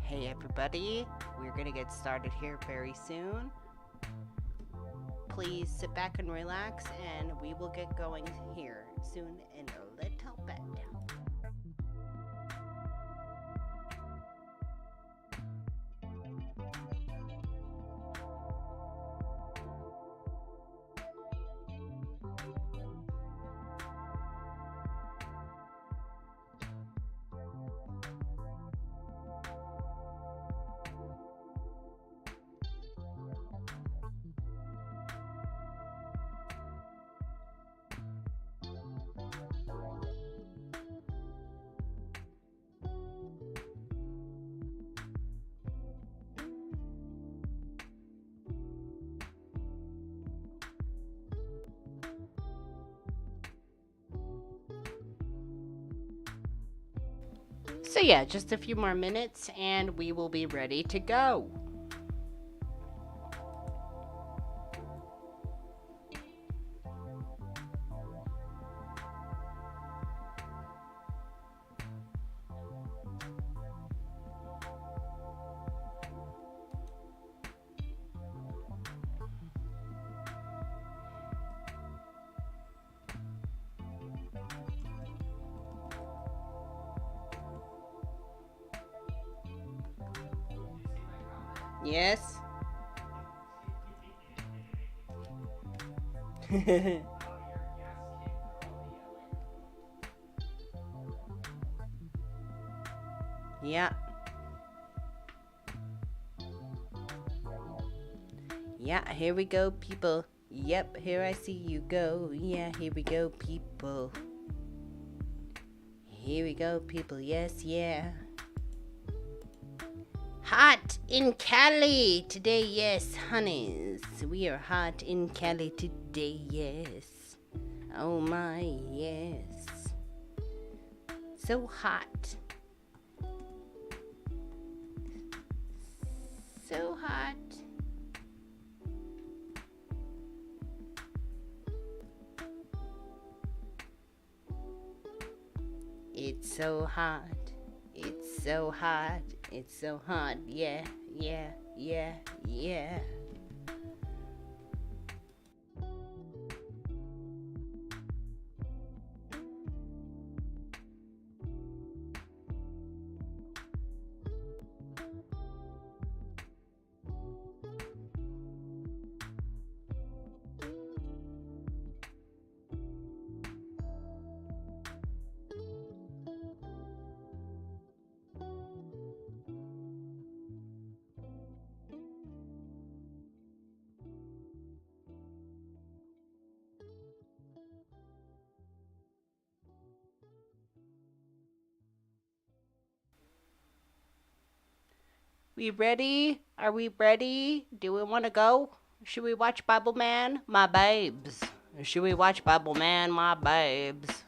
Hey everybody, we're gonna get started here very soon. Please sit back and relax, and we will get going here soon in a little bit. So yeah, just a few more minutes and we will be ready to go. Yes? Yeah. Yeah, here we go, people. Yep, here I see you go. Yeah, here we go, people. Here we go, people. Yes, yeah. Hot in Cali today, yes, honeys. We are hot in Cali today, yes. Oh my, yes. So hot. So hot. It's so hot. It's so hot. It's so hot. Yeah, yeah, yeah, yeah. We ready? Are we ready? Do we want to go? Should we watch Bible Man? My babes. Should we watch Bible Man? My babes.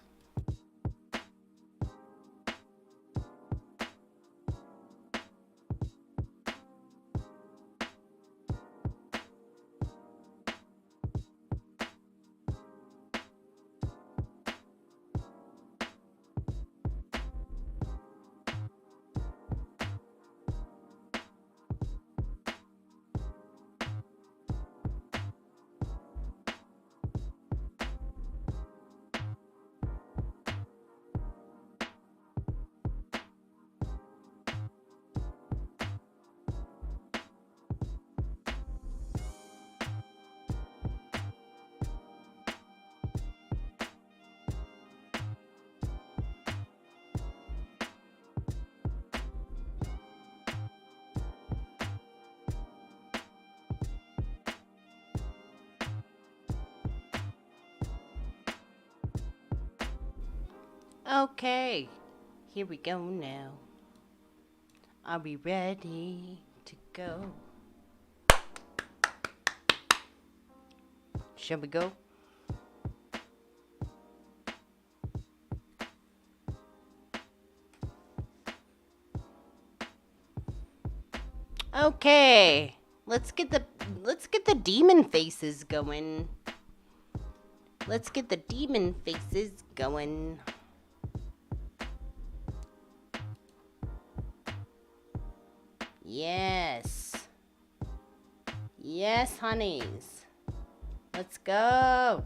Okay, here we go now. Are we ready to go? Shall we go? Okay, let's get the demon faces going. Let's get the demon faces going. Yes. Yes, honeys. Let's go.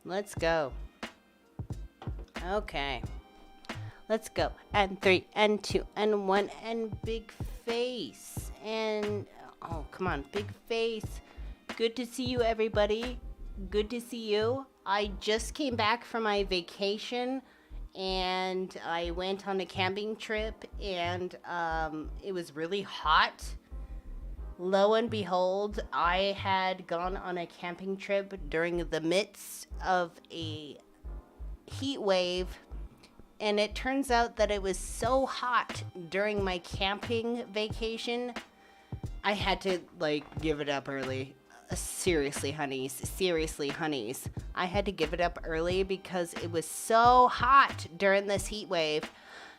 Let's go. Okay. Let's go. And 3, and 2, and 1, and big face. And, oh, come on, big face. Good to see you, everybody. Good to see you. I just came back from my vacation, and I went on a camping trip, and it was really hot. Lo and behold, I had gone on a camping trip during the midst of a heat wave, and it turns out that it was so hot during my camping vacation, I had to, give it up early. Seriously, honeys. I had to give it up early because it was so hot during this heat wave.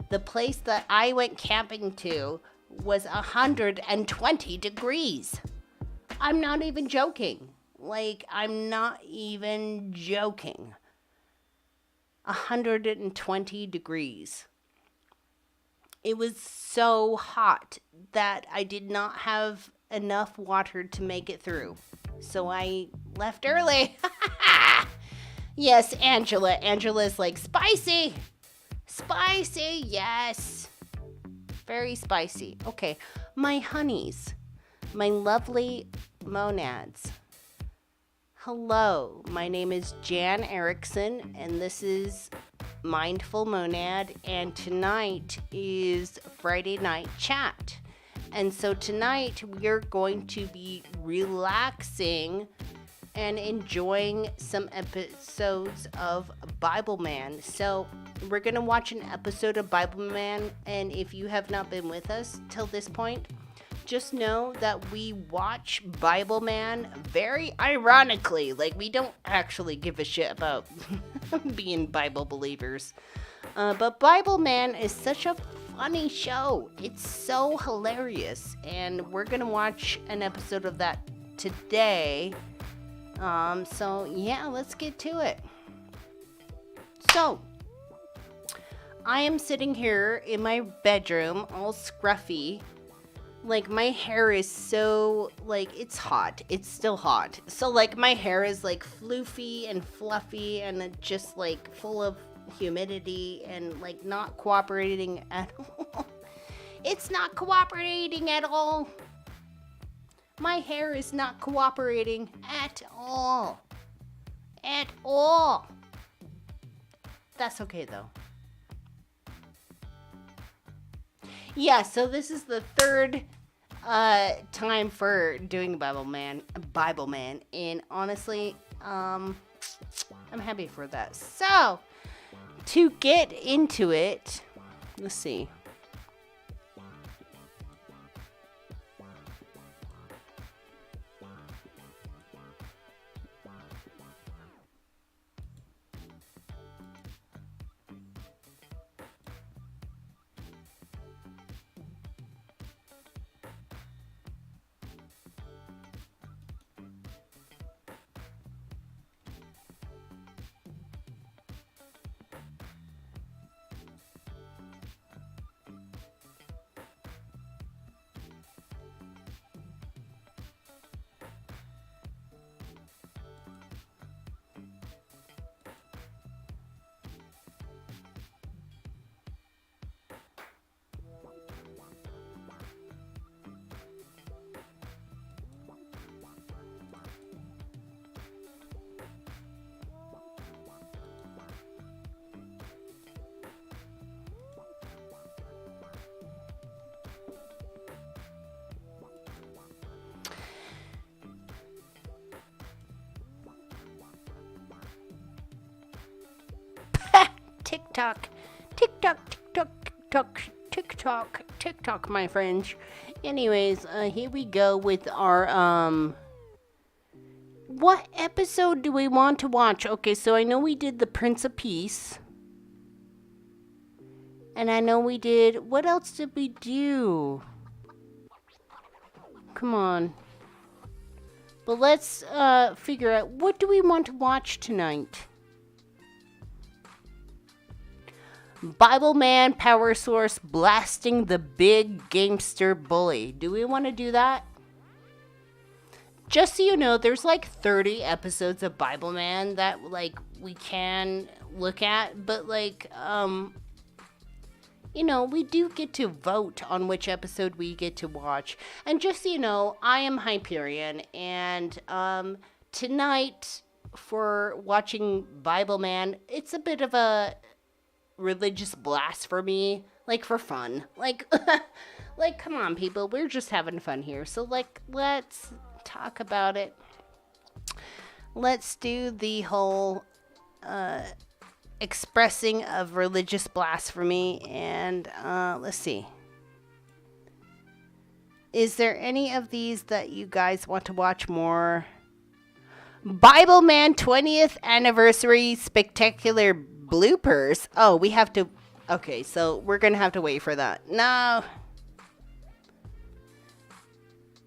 The place that I went camping to was 120 degrees. I'm not even joking. 120 degrees. It was so hot that I did not have enough water to make it through. So I left early. Yes, Angela. Angela's like, spicy. Spicy, yes. Very spicy. Okay, my honeys. My lovely monads. Hello, my name is Jan Erickson, and this is Mindful Monad, and tonight is Friday Night Chat. And so tonight we're going to be relaxing and enjoying some episodes of Bible Man. So we're going to watch an episode of Bible Man, and if you have not been with us till this point, just know that we watch Bible Man very ironically. We don't actually give a shit about being Bible believers. But Bible Man is such a funny show. It's so hilarious. And we're going to watch an episode of that today. So, yeah, let's get to it. So, I am sitting here in my bedroom, all scruffy. My hair is so, it's hot. It's still hot. So, my hair is, floofy and fluffy and just, full of humidity and, not cooperating at all. It's not cooperating at all. My hair is not cooperating at all. At all. That's okay, though. Yeah, so this is the third time for doing Bible Man, and honestly, I'm happy for that. So, to get into it, let's see. TikTok. TikTok, TikTok, TikTok, TikTok, TikTok, my friends. Anyways, here we go with our, what episode do we want to watch? Okay, so I know we did The Prince of Peace. And I know we did, what else did we do? Come on. But let's, figure out, what do we want to watch tonight? Bible Man Power Source blasting the big gamester bully. Do we want to do that? Just so you know, there's like 30 episodes of Bible Man that like we can look at, but like you know, we do get to vote on which episode we get to watch. And just so you know, I am Hyperion, and tonight for watching Bible Man, it's a bit of a religious blasphemy, like for fun. Like like come on people, we're just having fun here. So like let's talk about it. Let's do the whole expressing of religious blasphemy, and let's see. Is there any of these that you guys want to watch more? Bible Man 20th Anniversary Spectacular Bloopers. Oh, we have to... Okay, so we're gonna have to wait for that. No.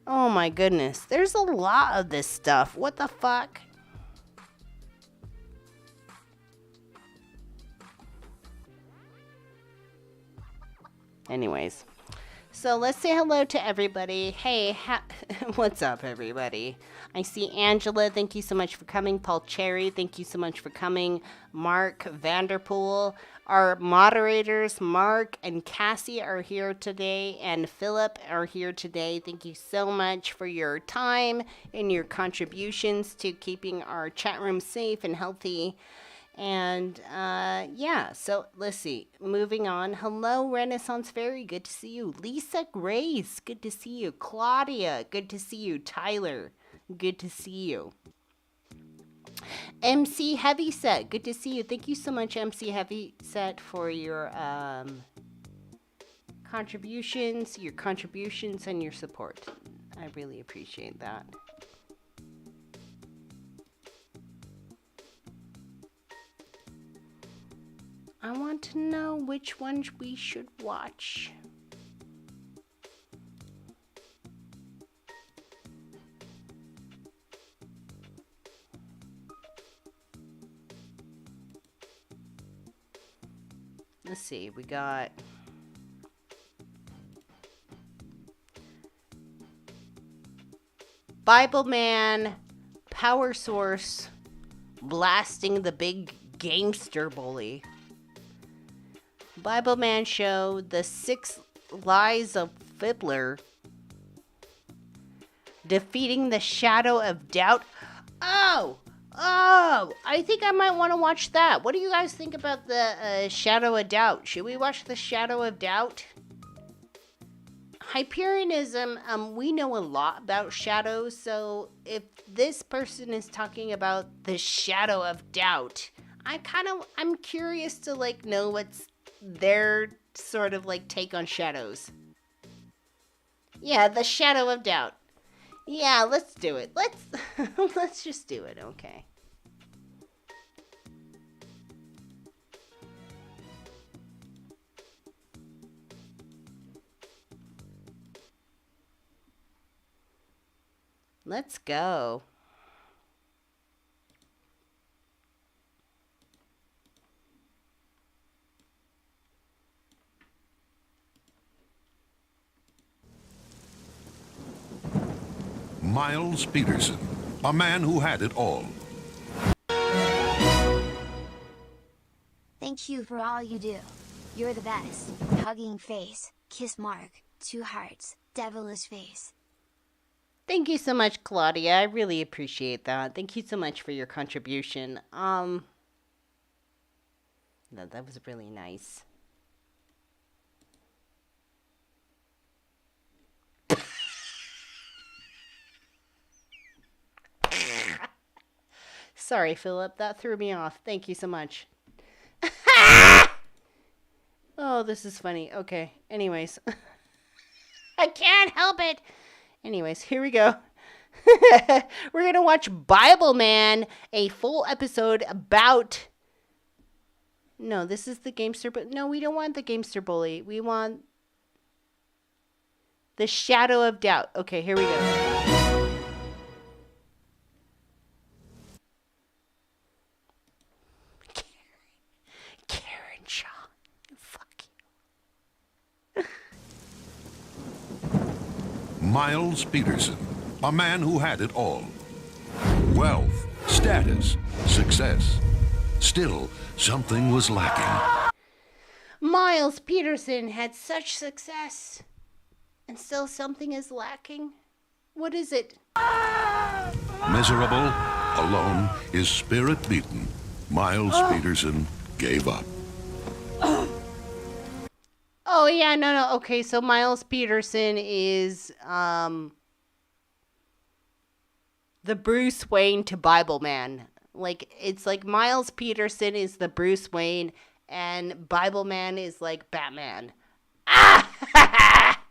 Oh my goodness. There's a lot of this stuff. What the fuck? Anyways. So let's say hello to everybody. Hey, what's up, everybody? I see Angela. Thank you so much for coming. Paul Cherry, thank you so much for coming. Mark Vanderpool. Our moderators, Mark and Cassie, are here today, and Philip are here today. Thank you so much for your time and your contributions to keeping our chat room safe and healthy. And yeah, so let's see. Moving on. Hello, Renaissance Fairy. Good to see you. Lisa Grace. Good to see you. Claudia. Good to see you. Tyler. Good to see you. MC Heavyset. Good to see you. Thank you so much, MC Heavyset, for your contributions and your support. I really appreciate that. I want to know which ones we should watch. Let's see, we got... Bible Man, Power Source, blasting the big gamester bully. Bible Man Show, The 6 Lies of Fiddler, Defeating the Shadow of Doubt. Oh, I think I might want to watch that. What do you guys think about the Shadow of Doubt? Should we watch the Shadow of Doubt? Hyperianism, we know a lot about shadows, so if this person is talking about the Shadow of Doubt, I'm curious to like know what's their sort of like take on shadows. Yeah, the Shadow of Doubt. Yeah, let's do it. Let's just do it, okay. Let's go. Miles Peterson, a man who had it all. Thank you for all you do. You're the best. Hugging face, kiss mark, 2 hearts, devilish face. Thank you so much, Claudia. I really appreciate that. Thank you so much for your contribution. That was really nice. Sorry, Philip. That threw me off. Thank you so much. Oh, this is funny. Okay. Anyways. I can't help it. Anyways, here we go. We're going to watch Bible Man, a full episode about... No, this is the Gamester... No, we don't want the Gamester Bully. We want... The Shadow of Doubt. Okay, here we go. Karen Shaw. Fuck you. Miles Peterson, a man who had it all. Wealth, status, success. Still, something was lacking. Miles Peterson had such success, and still something is lacking. What is it? Miserable, alone, his spirit beaten, Miles Peterson gave up. Oh, yeah, no. Okay, so Miles Peterson is the Bruce Wayne to Bible Man. Like, it's like Miles Peterson is the Bruce Wayne, and Bible Man is like Batman. Ah!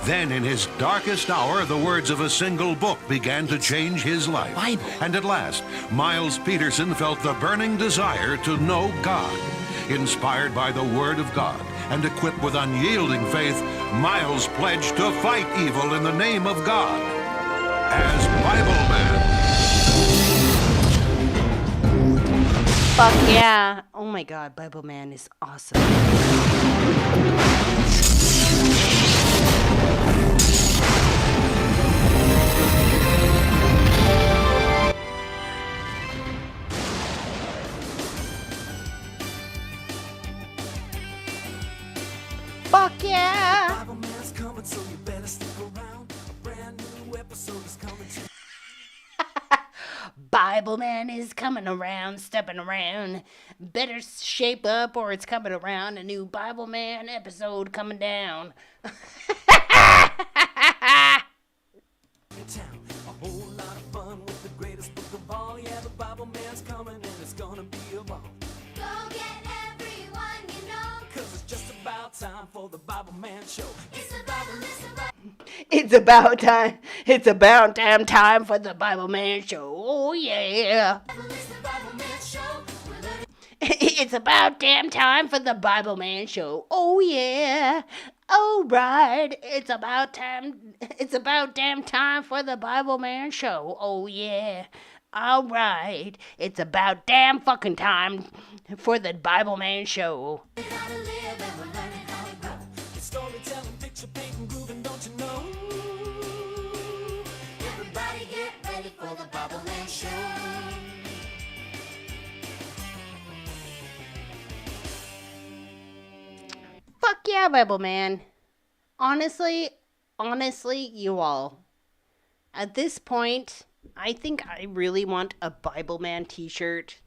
Then, in his darkest hour, the words of a single book began to change his life. Bible. And at last, Miles Peterson felt the burning desire to know God. Inspired by the Word of God and equipped with unyielding faith, Miles pledged to fight evil in the name of God as Bible Man. Fuck yeah. Oh my god, Bible Man is awesome. Fuck yeah! Bible Man's coming, so you better stick around. A brand new episode is coming to Bible Man is coming around, stepping around. Better shape up or it's coming around. A new Bible Man episode coming down. town. A whole lot of fun with the greatest book of all. Yeah, the Bible Man's coming and it's gonna be a ball. Go get everyone you know. Cause it's just about time for the Bible Man show. It's the Bible, it's the Bible. It's about time. It's about damn time for the Bible Man show. Oh yeah. It's the Bible Man show. We're learning. It's about damn time for the Bible Man show. Oh yeah. All right. It's about time. It's about damn time for the Bible Man show. Oh yeah. All right. It's about damn fucking time for the Bible Man show. How to live and we're learning how to grow. It's storytelling, picture painting, grooving, don't you know? Everybody get ready for the Bible Man show. Fuck yeah, Bible Man. Honestly, you all. At this point, I think I really want a Bible Man t-shirt.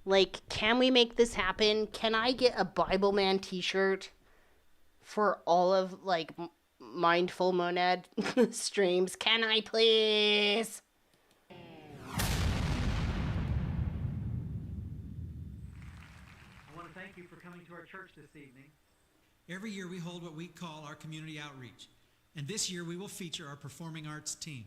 Like, can we make this happen? Can I get a Bible Man t-shirt for all of, like, Mindful Monad streams? Can I please? I want to thank you for coming to our church this evening. Every year we hold what we call our community outreach, and this year we will feature our performing arts team.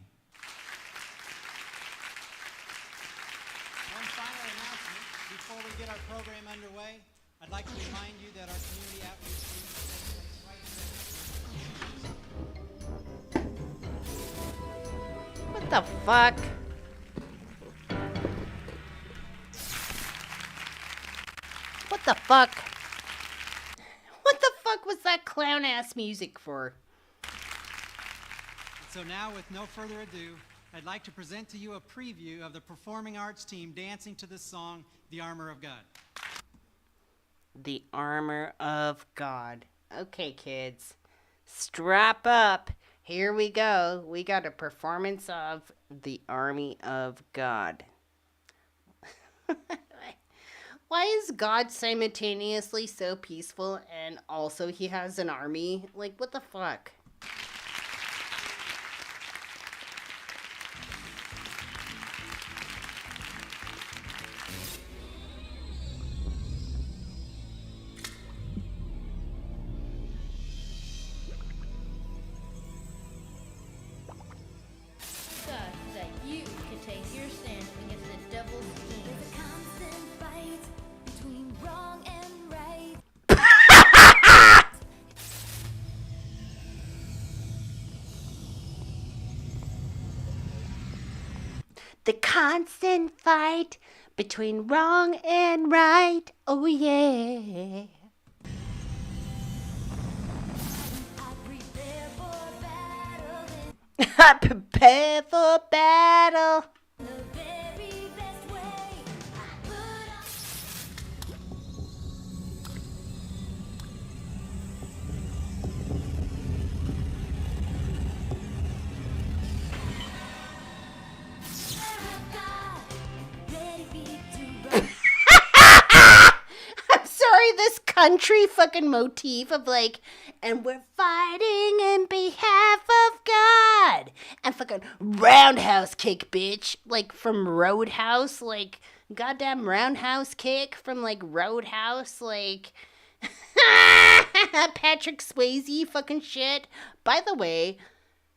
One final announcement before we get our program underway. I'd like to remind you that our community outreach team takes place right here. What the fuck? What the fuck? What the fuck was that clown ass music for? So now, with no further ado, I'd like to present to you a preview of the performing arts team dancing to this song, The Armor of God. The Armor of God. Okay, kids. Strap up. Here we go. We got a performance of The Army of God. Why is God simultaneously so peaceful and also he has an army? Like, what the fuck? constant fight between wrong and right. Oh, yeah. I prepare for battle. I'm sorry, this country fucking motif of like, and we're fighting in behalf of God. And fucking roundhouse kick, bitch. Like from Roadhouse, like goddamn roundhouse kick from like Roadhouse, like Patrick Swayze fucking shit. By the way,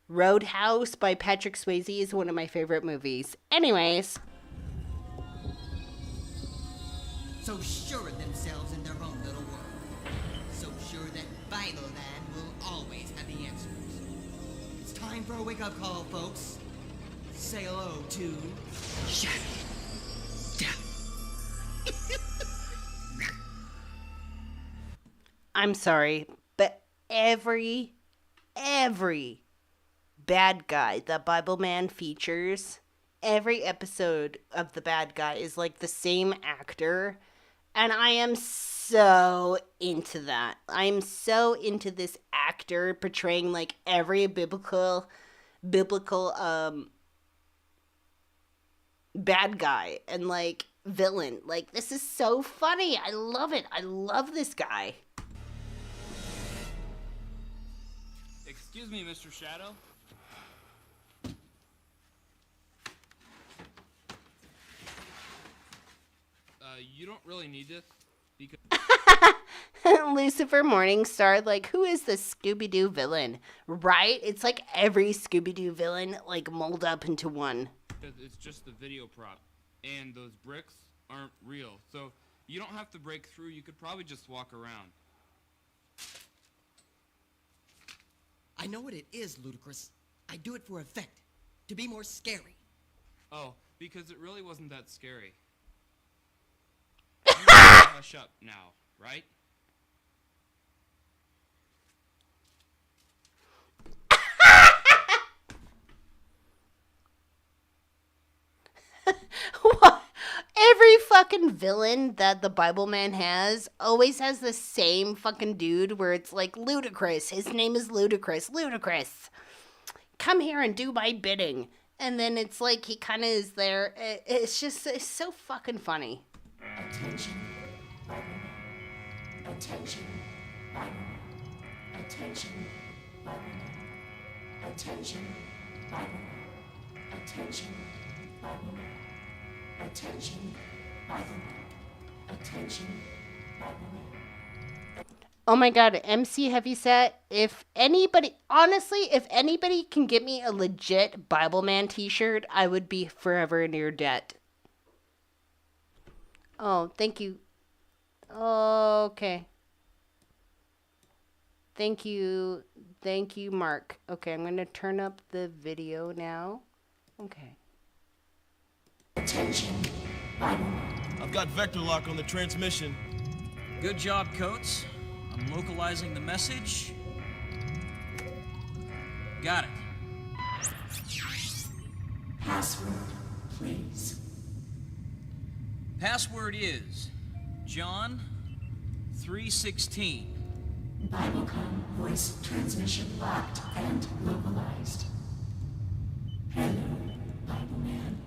Roadhouse by Patrick Swayze is one of my favorite movies. Anyways. So sure of themselves in their own little world. So sure that Bible Land will always have the answers. It's time for a wake-up call, folks. Say hello to... Shut down. I'm sorry, but every bad guy that Bible Man features, every episode of the bad guy is like the same actor. And I am so into that. I'm so into this actor portraying like every biblical bad guy and like villain. Like, this is so funny. I love it. I love this guy. Excuse me, Mr. Shadow. You don't really need this because Lucifer Morningstar, like, who is this Scooby-Doo villain? Right? It's like every Scooby-Doo villain, like, mold up into one. it's just the video prop, and those bricks aren't real. So you don't have to break through. You could probably just walk around. I know what it is, Ludicrous. I do it for effect. To be more scary. Oh, because it really wasn't that scary. You can hush up now, right? What? Every fucking villain that the Bible Man has always has the same fucking dude where it's like Ludicrous. His name is Ludicrous. Ludicrous, come here and do my bidding. And then it's like he kind of is there. It's so fucking funny. Attention, Bible Man. Attention, Bible Man. Attention, Bible Man. Attention, Bible Man. Attention, Bible Man. Attention, Bible Man. Attention, Bible Man. Oh my god, MC Heavyset, if anybody can get me a legit Bible Man t-shirt, I would be forever in your debt. Oh, thank you. Okay. Thank you, Mark. Okay, I'm going to turn up the video now. Okay. Attention, Bible Man. I've got vector lock on the transmission. Good job, Coates. I'm localizing the message. Got it. Password, please. Password is John 3:16. Biblecom voice transmission locked and localized. Hello, Bible Man.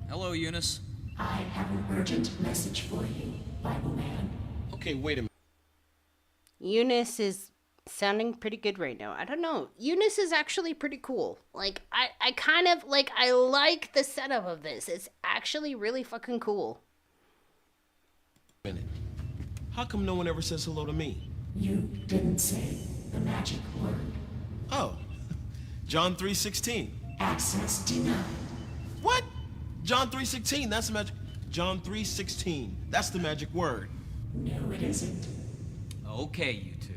Hello, Eunice. I have an urgent message for you, Bible Man. Okay, wait a minute. Eunice is sounding pretty good right now. I don't know. Eunice is actually pretty cool. Like, I kind of, like, I like the setup of this. It's actually really fucking cool. Minute. How come no one ever says hello to me? You didn't say the magic word. Oh, John 3:16. Access denied. What? John 3:16, that's the magic... John 3:16, that's the magic word. No, it isn't. Okay, you two.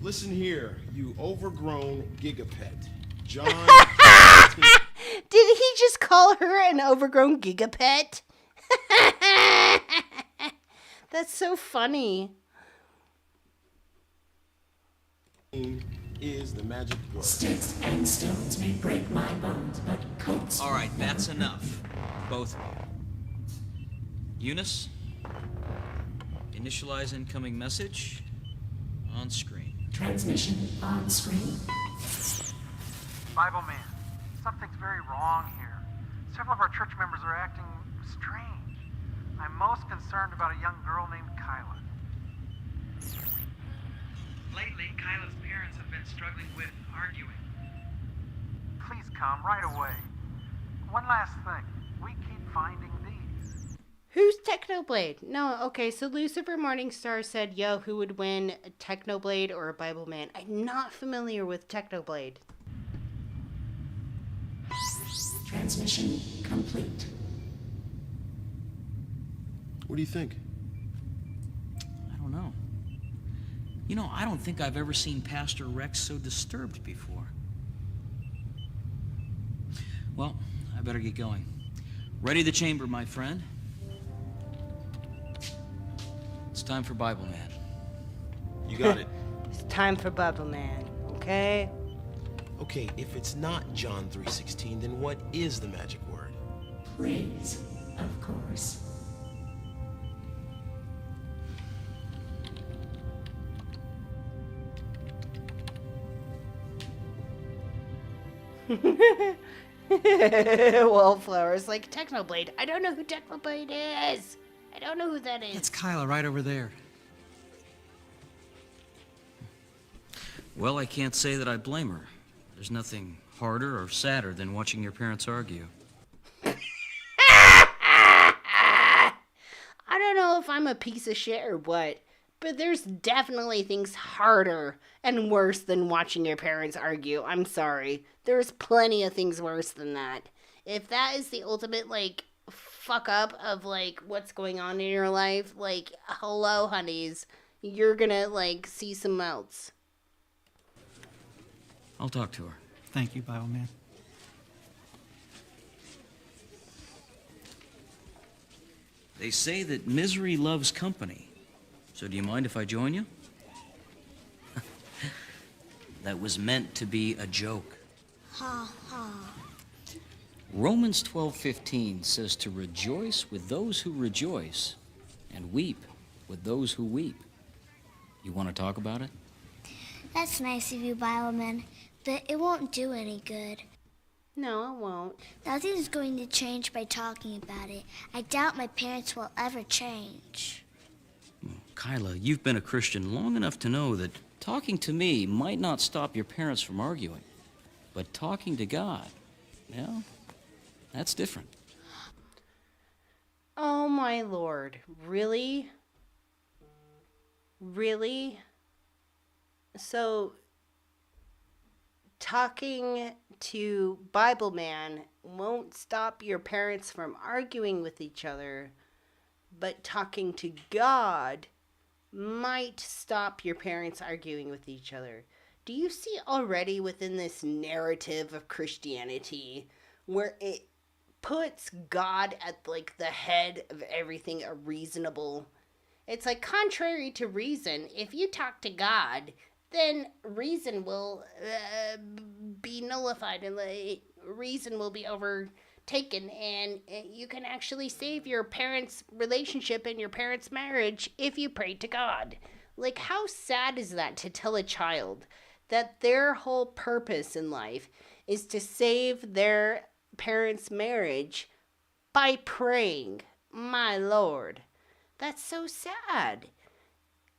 Listen here, you overgrown gigapet. John 3:16. call her an overgrown gigapet? That's so funny. Is the magic word. Sticks and stones may break my bones, but coats... All right, that's enough. Both of you. Eunice, initialize incoming message on screen. Transmission on screen. Bible man, something's very wrong here. Several of our church members are acting strange. I'm most concerned about a young girl named Kyla. Lately, Kyla's parents have been struggling with arguing. Please come right away. One last thing. We keep finding these. Who's Technoblade? No, okay, so Lucifer Morningstar said, yo, who would win, a Technoblade or a Bible Man? I'm not familiar with Technoblade. Transmission complete. What do you think? I don't know. You know, I don't think I've ever seen Pastor Rex so disturbed before. Well, I better get going. Ready the chamber, my friend. It's time for Bible Man. You got it. It's time for Bible Man, okay? Okay, if it's not John 3:16, then what is the magic word? Praise, of course. Wallflower's like, Technoblade. I don't know who Technoblade is. I don't know who that is. It's Kyla right over there. Well, I can't say that I blame her. There's nothing harder or sadder than watching your parents argue. I don't know if I'm a piece of shit or what, but there's definitely things harder and worse than watching your parents argue. I'm sorry. There's plenty of things worse than that. If that is the ultimate, like, fuck up of, like, what's going on in your life, like, hello, honeys. You're gonna, like, see some else. I'll talk to her. Thank you, Bible Man. They say that misery loves company. So do you mind if I join you? That was meant to be a joke. Ha ha. Romans 12:15 says to rejoice with those who rejoice and weep with those who weep. You want to talk about it? That's nice of you, Bioman, but it won't do any good. No, it won't. Nothing's going to change by talking about it. I doubt my parents will ever change. Kyla, you've been a Christian long enough to know that talking to me might not stop your parents from arguing. But talking to God, well, that's different. Oh my Lord. Really? Really? So, talking to Bible Man won't stop your parents from arguing with each other, but talking to God might stop your parents arguing with each other. Do you see already within this narrative of Christianity where it puts God at like the head of everything reasonable? It's like contrary to reason, if you talk to God, then reason will be nullified and reason will be overtaken, and you can actually save your parents' relationship and your parents' marriage if you pray to God. Like, how sad is that to tell a child that their whole purpose in life is to save their parents' marriage by praying? My Lord, that's so sad.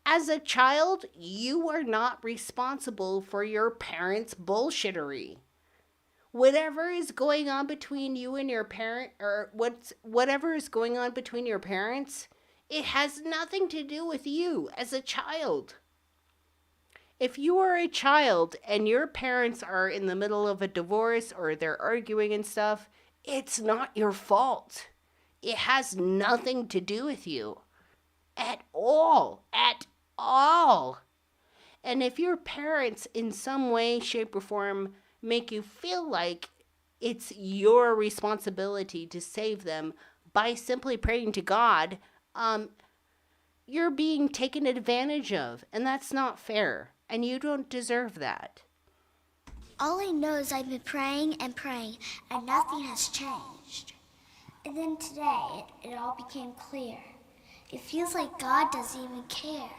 As a child, you are not responsible for your parents' bullshittery. Whatever is going on between you and your parent, or whatever is going on between your parents, it has nothing to do with you as a child. If you are a child and your parents are in the middle of a divorce or they're arguing and stuff, it's not your fault. It has nothing to do with you. At all. At all. And if your parents in some way, shape, or form make you feel like It's your responsibility to save them by simply praying to God. You're being taken advantage of, and that's not fair, and you don't deserve that. All I know is I've been praying, and nothing has changed. And then today, it all became clear. It feels like God doesn't even care.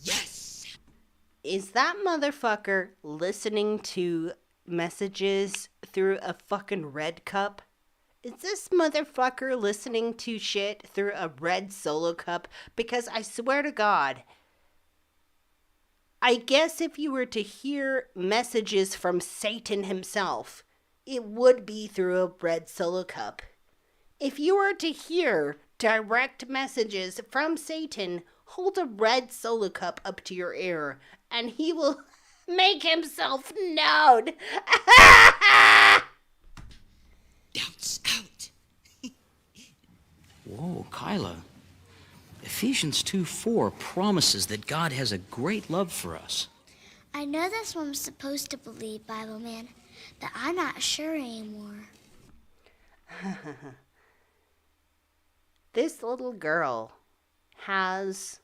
Yes! Is that motherfucker listening to messages through a fucking red cup? Is this motherfucker listening to shit through a red Solo cup? Because I swear to God, I guess if you were to hear messages from Satan himself, it would be through a red Solo cup. If you were to hear direct messages from Satan, hold a red Solo cup up to your ear, and he will make himself known. Doubts out. Whoa, Kyla. Ephesians 2:4 promises that God has a great love for us. I know that's what I'm supposed to believe, Bible Man, but I'm not sure anymore. This little girl has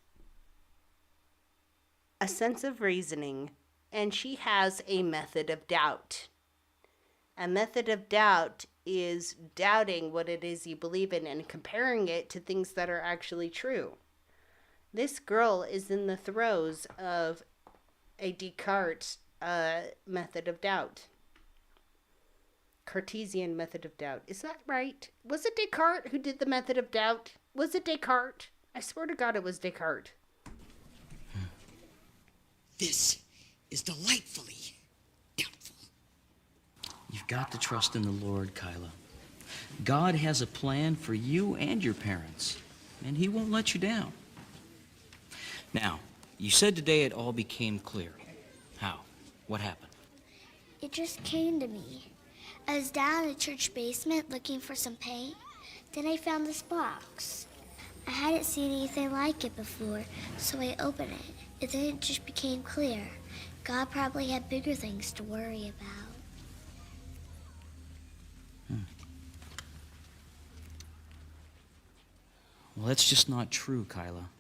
a sense of reasoning, and she has a method of doubt. A method of doubt is doubting what it is you believe in and comparing it to things that are actually true. This girl is in the throes of a Descartes method of doubt. Cartesian method of doubt. Is that right? Was it Descartes who did the method of doubt? Was it Descartes? I swear to God it was Descartes. This is delightfully doubtful. You've got to trust in the Lord, Kyla. God has a plan for you and your parents, and he won't let you down. Now, you said today it all became clear. How? What happened? It just came to me. I was down in the church basement looking for some paint. Then I found this box. I hadn't seen anything like it before, so I opened it. And then it just became clear. God probably had bigger things to worry about. Well, that's just not true, Kyla.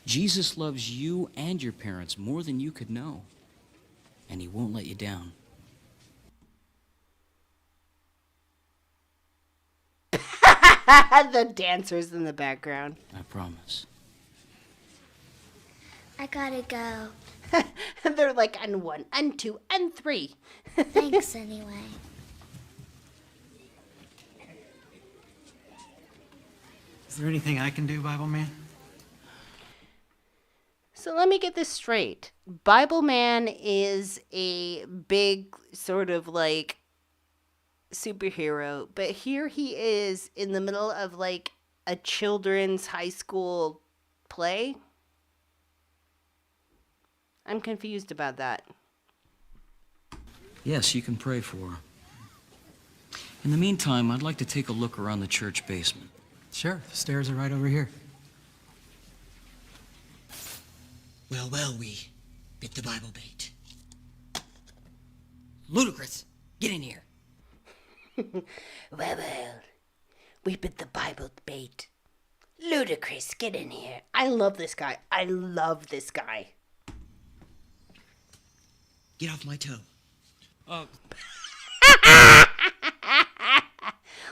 Jesus loves you and your parents more than you could know, and he won't let you down. The dancers in the background. I promise. I gotta go. They're like, and 1, and 2, and 3. Thanks anyway. Is there anything I can do, Bible Man? So let me get this straight. Bible Man is a big sort of like superhero, but here he is in the middle of like a children's high school play. I'm confused about that. Yes, you can pray for her. In the meantime, I'd like to take a look around the church basement. Sure, the stairs are right over here. Well, we bit the Bible bait. Ludicrous, get in here. Well, we bit the Bible bait. Ludicrous, get in here. I love this guy. I love this guy. Get off my toe.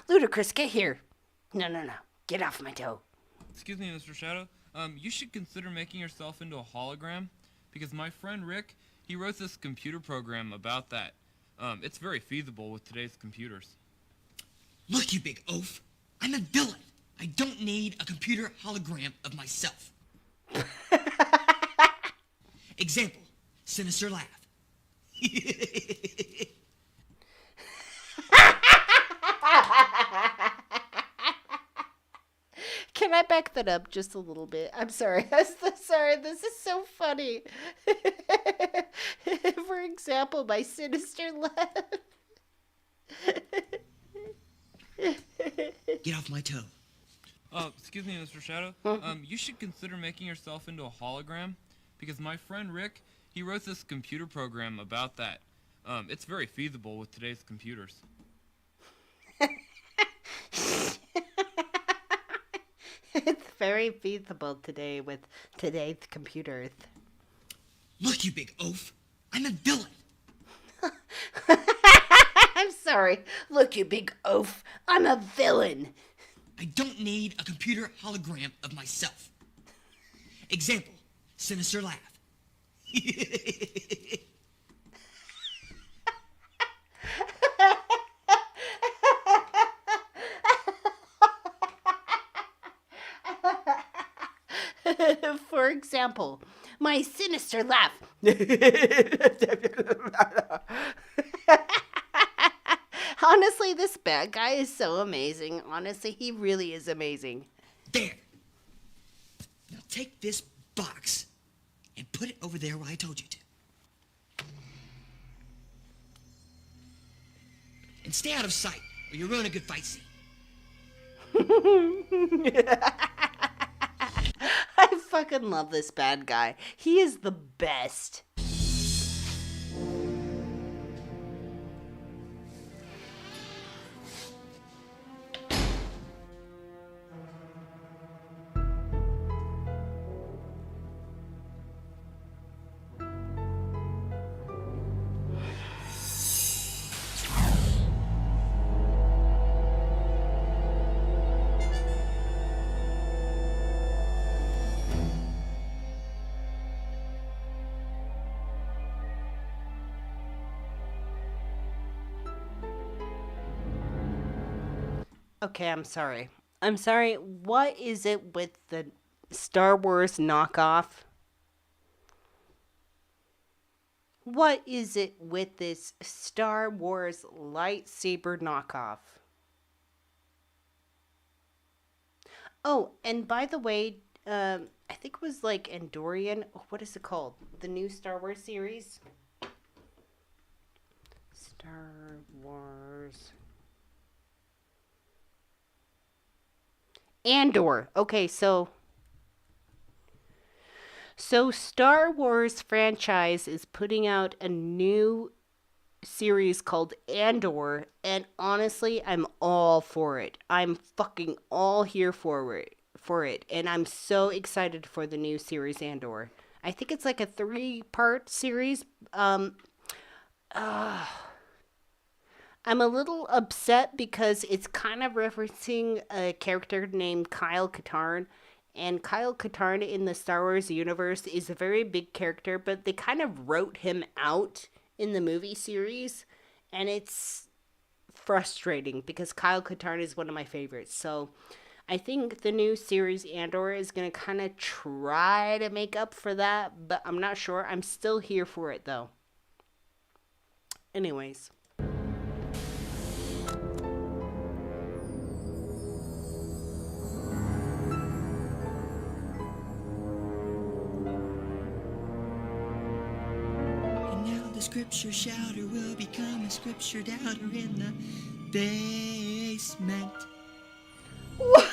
Ludicrous, get here. No. Get off my toe. Excuse me, Mr. Shadow. You should consider making yourself into a hologram, because my friend Rick, he wrote this computer program about that. It's very feasible with today's computers. Look, you big oaf. I'm a villain. I don't need a computer hologram of myself. Example, sinister laugh. Can I back that up just a little bit? I'm sorry. Sorry, this is so funny. For example, my sinister laugh. Get off my toe. Excuse me, Mr. Shadow. You should consider making yourself into a hologram, because my friend Rick, he wrote this computer program about that. It's very feasible with today's computers. It's very feasible today with today's computers. Look, you big oaf. I'm a villain. I'm sorry. Look, you big oaf. I'm a villain. I don't need a computer hologram of myself. Example, sinister laugh. For example, my sinister laugh. Honestly, this bad guy is so amazing. Honestly, he really is amazing. There. Now take this box and put it over there where I told you to. And stay out of sight, or you'll ruin a good fight scene. I fucking love this bad guy. He is the best. Okay, I'm sorry. I'm sorry. What is it with the Star Wars knockoff? What is it with this Star Wars lightsaber knockoff? Oh, and by the way, I think it was like Andorian. What is it called? The new Star Wars series? Star Wars. Andor. Okay, so Star Wars franchise is putting out a new series called Andor, and honestly, I'm all for it. I'm fucking all here for it, and I'm so excited for the new series Andor. I think it's like a 3-part series. I'm a little upset because it's kind of referencing a character named Kyle Katarn. And Kyle Katarn in the Star Wars universe is a very big character, but they kind of wrote him out in the movie series. And it's frustrating because Kyle Katarn is one of my favorites. So I think the new series Andor is going to kind of try to make up for that, but I'm not sure. I'm still here for it though. Anyways. Scripture shouter will become a scripture doubter in the basement. What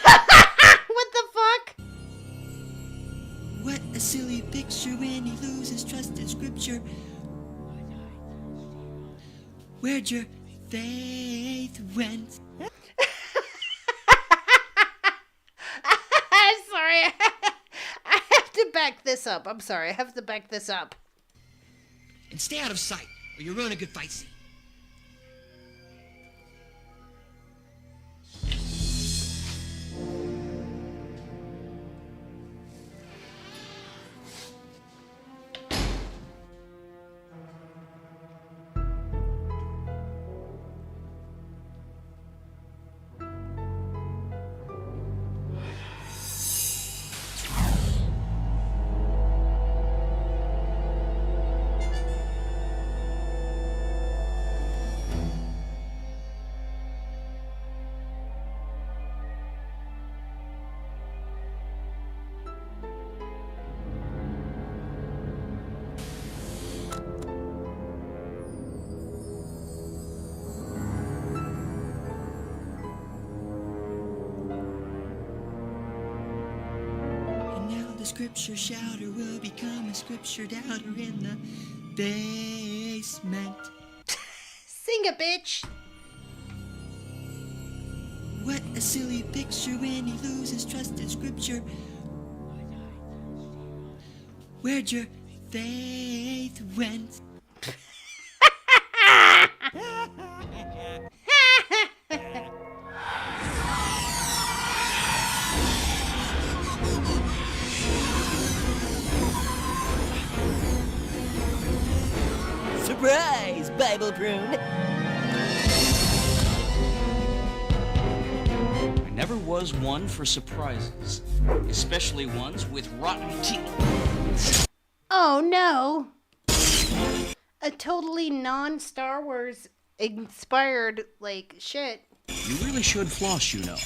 the fuck? What a silly picture when he loses trust in scripture. Where'd your faith went? I'm sorry. I have to back this up. I'm sorry. I have to back this up. And stay out of sight, or you'll ruin a good fight scene. Scripture shouter will become a scripture doubter in the basement. Sing it, bitch. What a silly picture when he loses trust in scripture. Where'd your faith went? Surprise, Bible prune! I never was one for surprises, especially ones with rotten teeth. Oh no! A totally non-Star Wars inspired, like, shit. You really should floss, you know.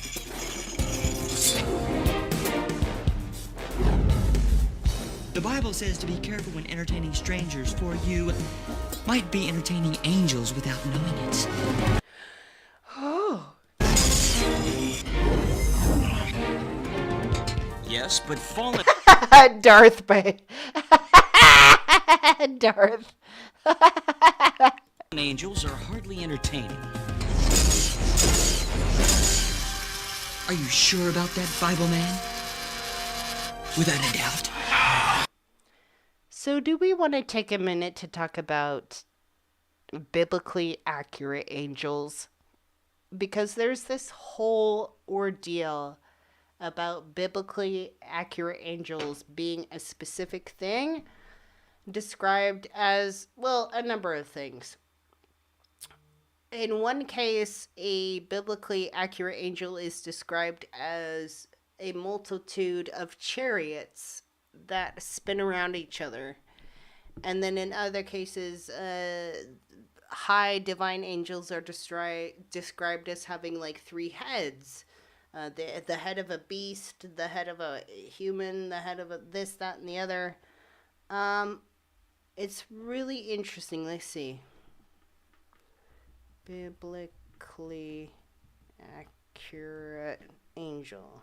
The Bible says to be careful when entertaining strangers, for you might be entertaining angels without knowing it. Oh. Yes, but fallen... Darth Bay. Darth. angels are hardly entertaining. Are you sure about that, Bible man? Without a doubt. So do we want to take a minute to talk about biblically accurate angels? Because there's this whole ordeal about biblically accurate angels being a specific thing described as, well, a number of things. In one case, a biblically accurate angel is described as a multitude of chariots that spin around each other. And then in other cases, high divine angels are described as having like 3 heads. The head of a beast, the head of a human, the head of a this, that, and the other. It's really interesting. Let's see. Biblically accurate angel.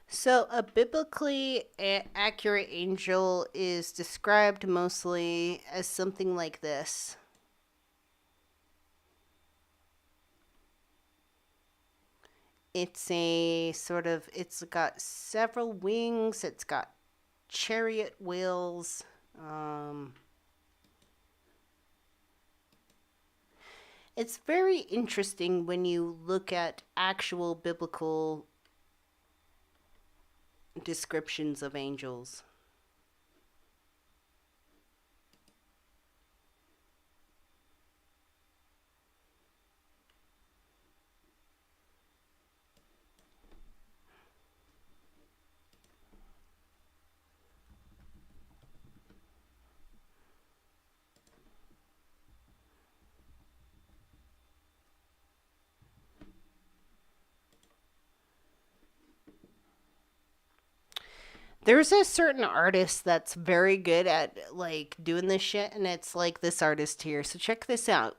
So, a biblically accurate angel is described mostly as something like this. It's a sort of, it's got several wings, it's got chariot wheels. It's very interesting when you look at actual biblical descriptions of angels. There's a certain artist that's very good at like doing this shit, and it's like this artist here. So check this out.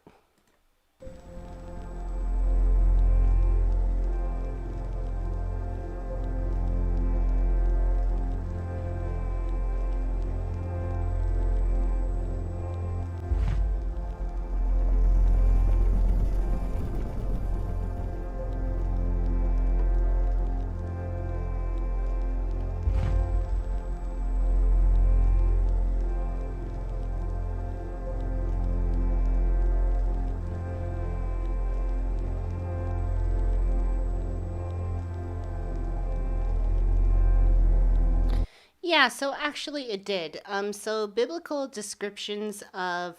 Yeah, so actually it did. So biblical descriptions of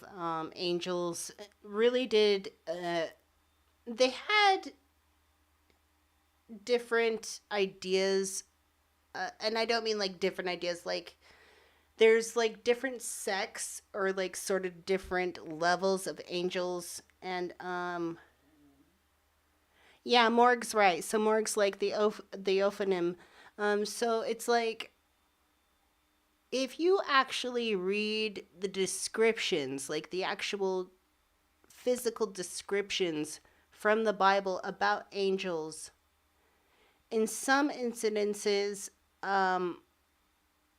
angels really did. They had different ideas, and I don't mean like different ideas. Like there's like different sects or like sort of different levels of angels, and yeah, Morg's right. So Morg's like the Ophanim. So it's like if you actually read the descriptions, like the actual physical descriptions from the Bible about angels, in some incidences,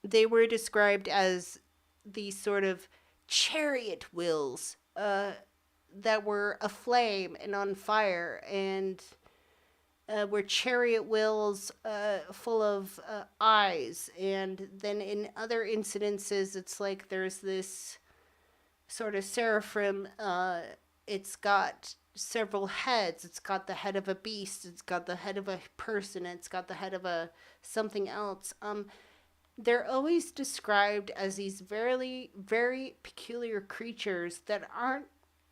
they were described as these sort of chariot wheels that were aflame and on fire, and were chariot wheels full of eyes. And then in other incidences, it's like there's this sort of seraphim. It's got several heads. It's got the head of a beast. It's got the head of a person. It's got the head of a something else. They're always described as these very, very peculiar creatures that aren't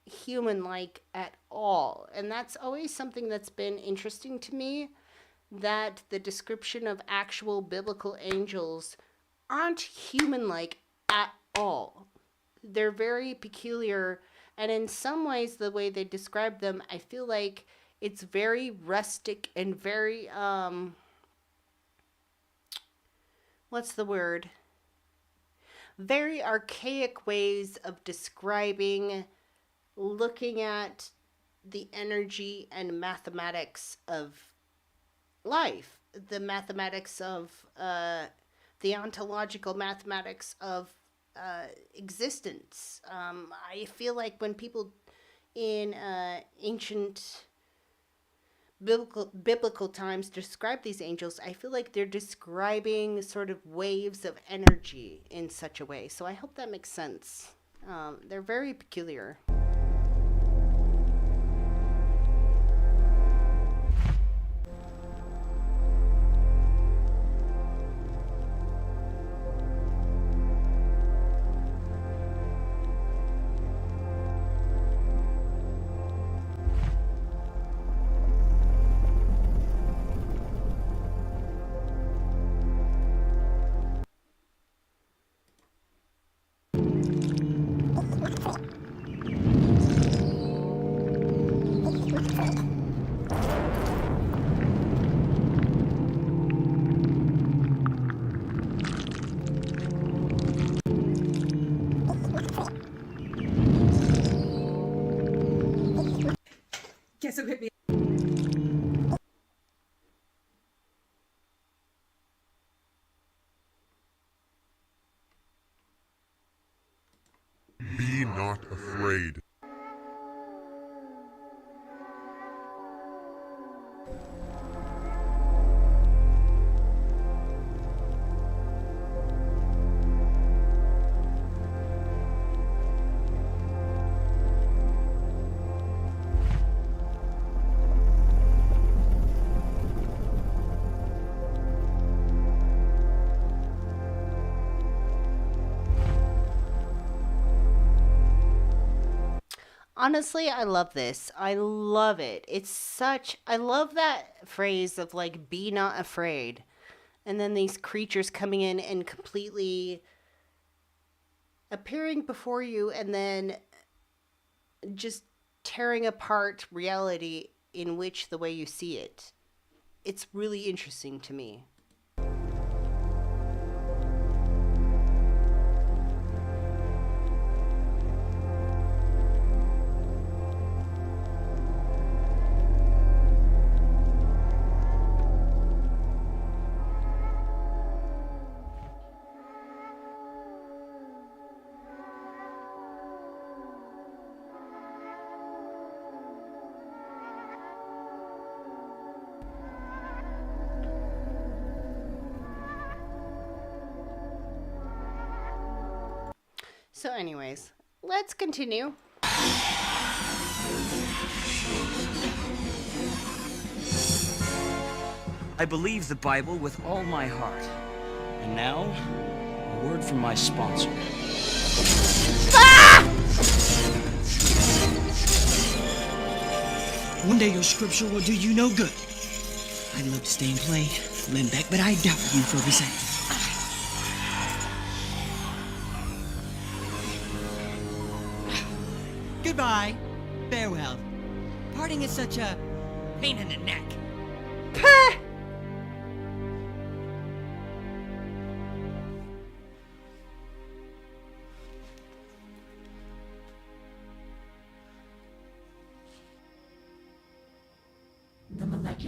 human-like at all. And that's always something that's been interesting to me, that the description of actual biblical angels aren't human-like at all. They're very peculiar, and in some ways the way they describe them, I feel like it's very rustic and very what's the word? Very archaic ways of describing, looking at the energy and mathematics of life, the mathematics of the ontological mathematics of existence. I feel like when people in ancient biblical times describe these angels, I feel like they're describing sort of waves of energy in such a way. So I hope that makes sense. They're very peculiar. Guess who hit me? Be not afraid. Honestly, I love this. I love it. I love that phrase of like, be not afraid. And then these creatures coming in and completely appearing before you and then just tearing apart reality in which the way you see it. It's really interesting to me. So anyways, let's continue. I believe the Bible with all my heart. And now, a word from my sponsor. One day your scripture will do you no good. I'd love to stay and play, lend back, but I doubt you for a second. Goodbye. Farewell. Parting is such a pain in the neck.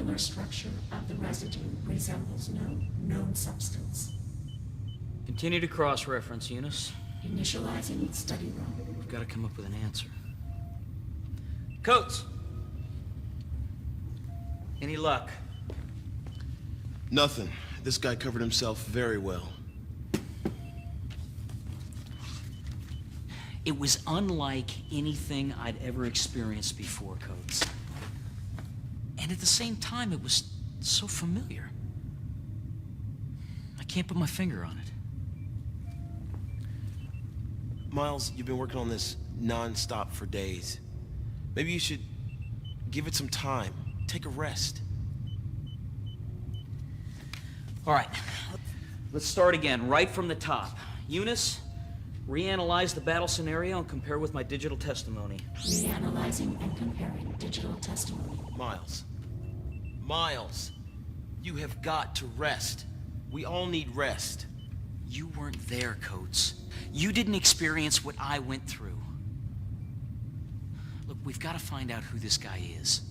molecular structure of the residue resembles no known substance. Continue to cross-reference, Eunice. Initializing study run. We've got to come up with an answer. Coates! Any luck? Nothing. This guy covered himself very well. It was unlike anything I'd ever experienced before, Coates. And at the same time, it was so familiar. I can't put my finger on it. Miles, you've been working on this non-stop for days. Maybe you should give it some time. Take a rest. All right, let's start again, right from the top. Eunice, reanalyze the battle scenario and compare with my digital testimony. Reanalyzing and comparing digital testimony. Miles, you have got to rest. We all need rest. You weren't there, Coates. You didn't experience what I went through. Look, we've got to find out who this guy is.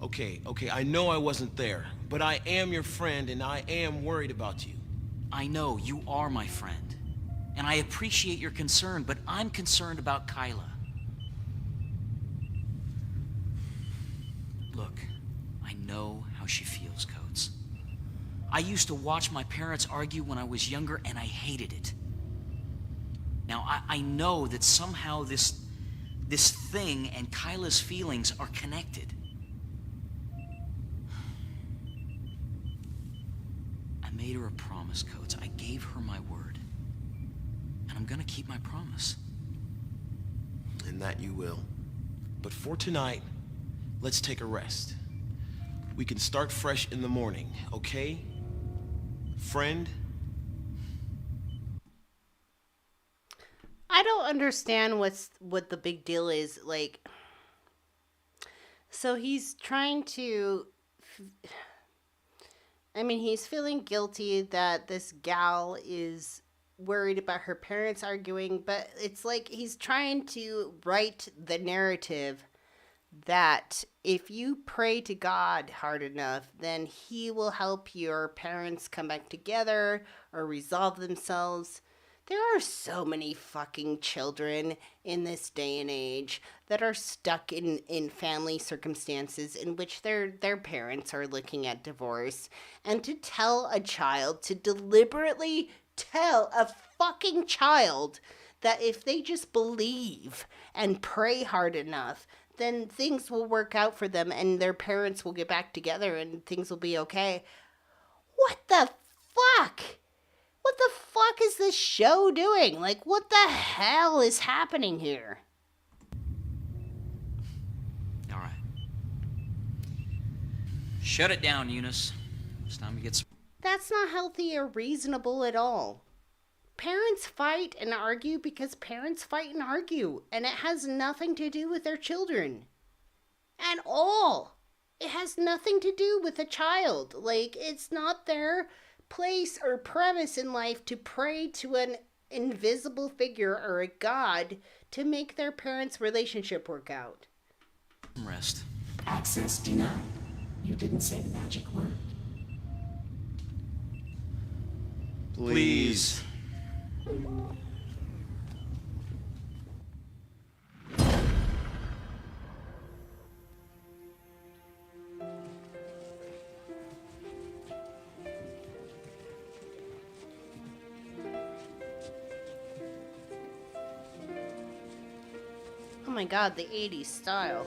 Okay, I know I wasn't there, but I am your friend and I am worried about you. I know you are my friend, and I appreciate your concern, but I'm concerned about Kyla. Look, I know how she feels, Coates. I used to watch my parents argue when I was younger, and I hated it. Now, I know that somehow this thing and Kyla's feelings are connected. I made her a promise, Coates. I gave her my word. And I'm gonna keep my promise. And that you will. But for tonight, let's take a rest. We can start fresh in the morning, okay? Friend? I don't understand what the big deal is. Like, so he's trying to... I mean, he's feeling guilty that this gal is worried about her parents arguing, but it's like he's trying to write the narrative that if you pray to God hard enough, then he will help your parents come back together or resolve themselves. There are so many fucking children in this day and age that are stuck in family circumstances in which their parents are looking at divorce. And to tell a child, to deliberately tell a fucking child that if they just believe and pray hard enough, then things will work out for them and their parents will get back together and things will be okay. What the fuck? What the fuck is this show doing? Like, what the hell is happening here? All right. Shut it down, Eunice. It's time to get some... That's not healthy or reasonable at all. Parents fight and argue because parents fight and argue, and it has nothing to do with their children. At all. It has nothing to do with a child. Like, it's not their place or premise in life to pray to an invisible figure or a god to make their parents' relationship work out. Rest. Access denied. You didn't say the magic word. Please. Oh my god, the 80s style.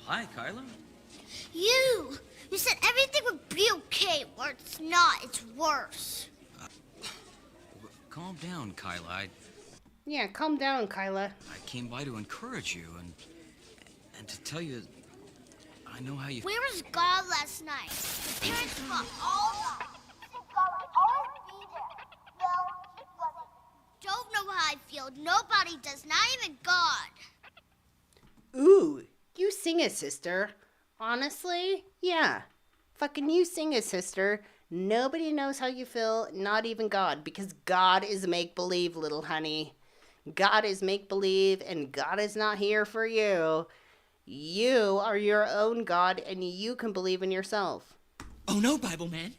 Hi, Kyla. You said everything would be okay. Well, it's not. It's worse. Calm down, Kyla. Yeah, calm down, Kyla. I came by to encourage you and to tell you I know how you... Where was God last night? The parents fought all night. God would always be there. Well, he wasn't. Don't know how I feel. world, nobody does, not even God. Ooh, you sing it, sister. Honestly, yeah. Fucking you sing it, sister. Nobody knows how you feel, not even God, because God is make-believe, little honey. God is make-believe, and God is not here for you. You are your own God, and you can believe in yourself. Oh no, Bible man.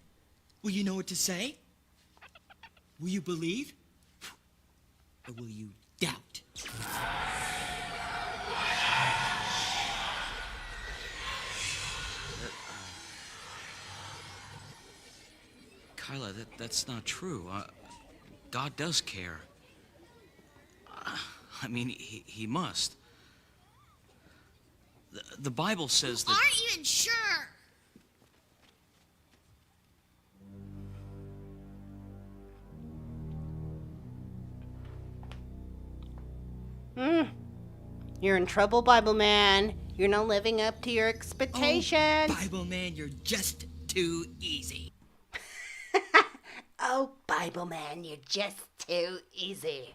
Will you know what to say? Will you believe? Or will you doubt? Kyla, that's not true. God does care. I mean, he must. The Bible says that... Aren't even sure. You're in trouble, Bible man. You're not living up to your expectations. Oh, Bible man, you're just too easy. Oh, Bible man, you're just too easy.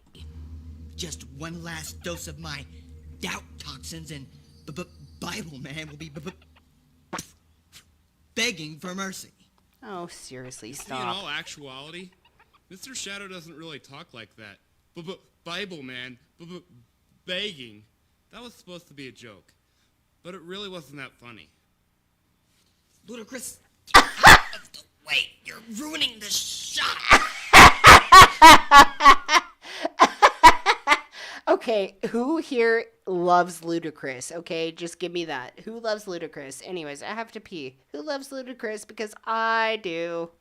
Just one last dose of my doubt toxins and Bible man will be begging for mercy. Oh, seriously, In stop. all actuality, Mr. Shadow doesn't really talk like that. Bible man, begging. That was supposed to be a joke. But it really wasn't that funny. Ludicrous. Wait, you're ruining the shot. Okay, who here loves Ludacris? Okay, just give me that. Who loves Ludacris? Anyways, I have to pee. Who loves Ludacris? Because I do.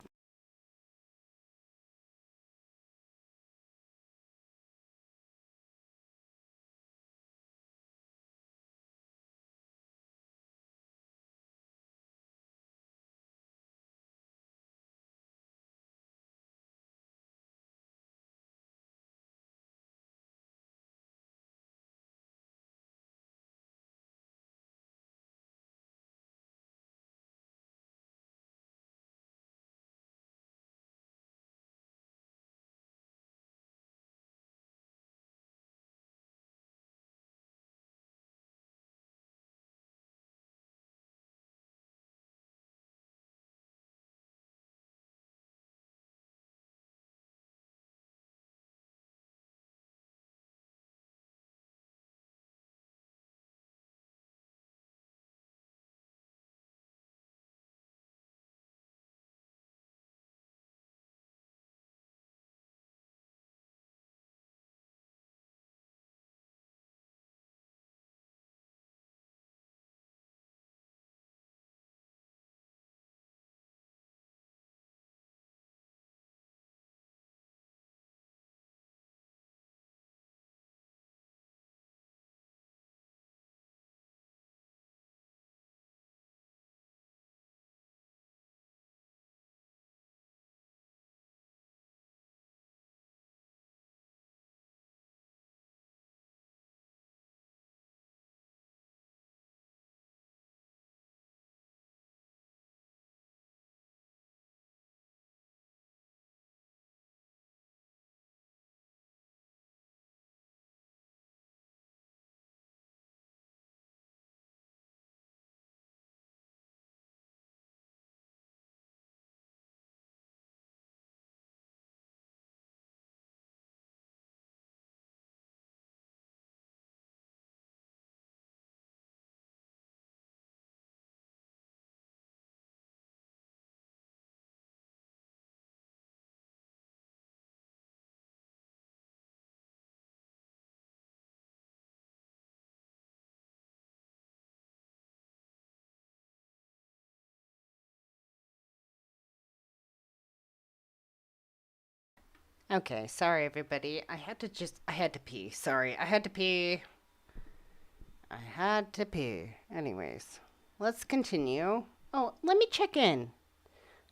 Okay, sorry everybody. I had to pee. Sorry, I had to pee. Anyways, let's continue. Oh, let me check in.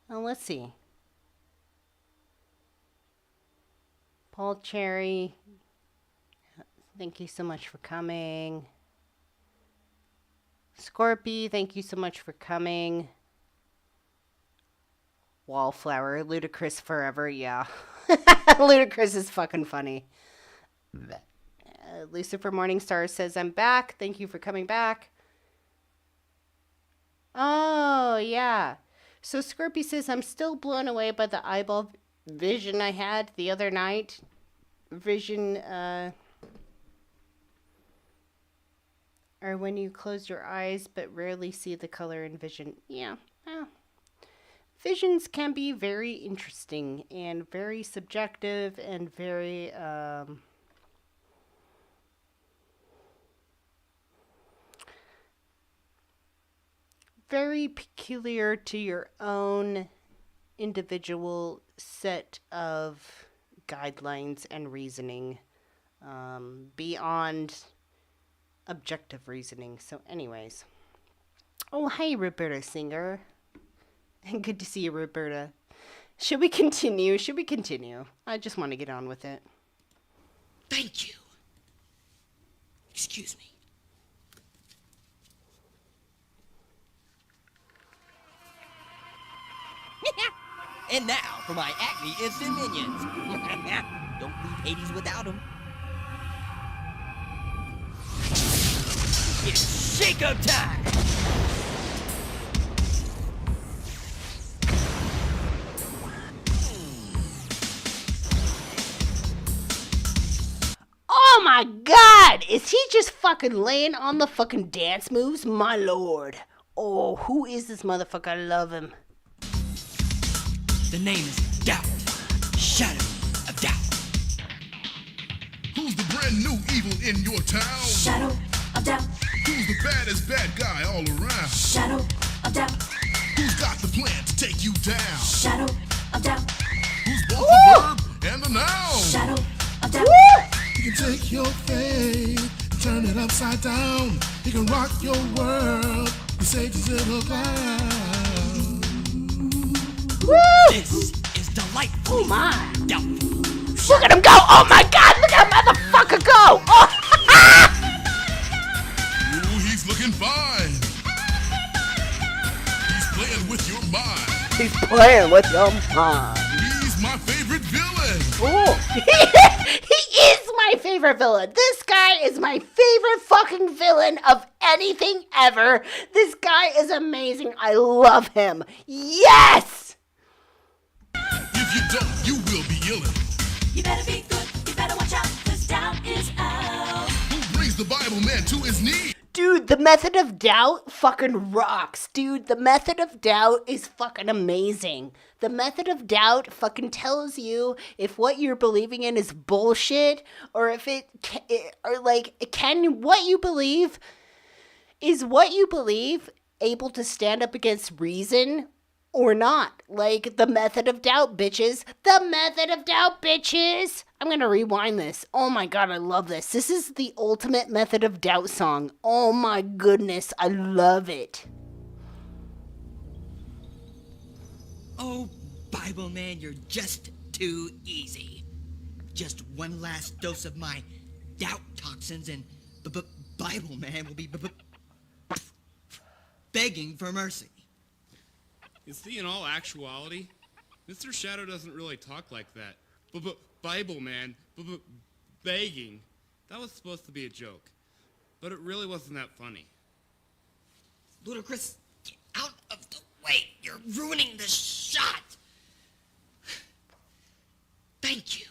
Oh, let's see. Paul Cherry, thank you so much for coming. Scorpy, thank you so much for coming. Wallflower, Ludacris forever, yeah. Ludacris is fucking funny. Lucifer Morningstar says, I'm back. Thank you for coming back. Oh, yeah. So Scorpy says, I'm still blown away by the eyeball vision I had the other night. Vision, or when you close your eyes but rarely see the color in vision. Yeah, well, visions can be very interesting and very subjective and very, very peculiar to your own individual set of guidelines and reasoning, beyond objective reasoning. So anyways, oh hey Roberta Singer, good to see you, Roberta. Should we continue? I just want to get on with it. Thank you. Excuse me. And now for my Acme Instant Minions. Don't leave Hades without them. It's shake-up time! Oh my god! Is he just fucking laying on the fucking dance moves? My lord. Oh, who is this motherfucker? I love him. The name is Doubt. Shadow of Doubt. Who's the brand new evil in your town? Shadow of Doubt. Who's the baddest bad guy all around? Shadow of Doubt. Who's got the plan to take you down? Shadow of Doubt. Who's both the verb and the noun? Shadow of Doubt. You can take your faith and turn it upside down. He can rock your world. The Satan's little clown. Woo! This is delightful. Oh my. Doubtful. Look at him go! Oh my god! Look at that motherfucker go! Oh. Ooh, he's looking fine. He's playing with your mind. He's playing with your mind. He's my favorite villain. Oh, he is my favorite villain. This guy is my favorite fucking villain of anything ever. This guy is amazing. I love him. Yes! If you don't, you will be illin'. You better be good, you better watch out, 'cause doubt is out. Who brings the Bible man to his knees? Dude, the method of doubt fucking rocks. Dude, the method of doubt is fucking amazing. The method of doubt fucking tells you if what you're believing in is bullshit, or if what you believe able to stand up against reason or not. Like, the method of doubt, bitches. The method of doubt, bitches. I'm gonna rewind this. Oh my god, I love this. This is the ultimate method of doubt song. Oh my goodness, I love it. Oh, Bible man, you're just too easy. Just one last dose of my doubt toxins and Bible man will be begging for mercy. You see, in all actuality, Mr. Shadow doesn't really talk like that. Bible man, begging. That was supposed to be a joke. But it really wasn't that funny. Ludicrous, get out of the way. You're ruining the shot. Thank you.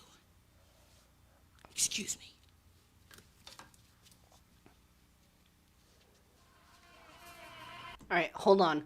Excuse me. All right, hold on.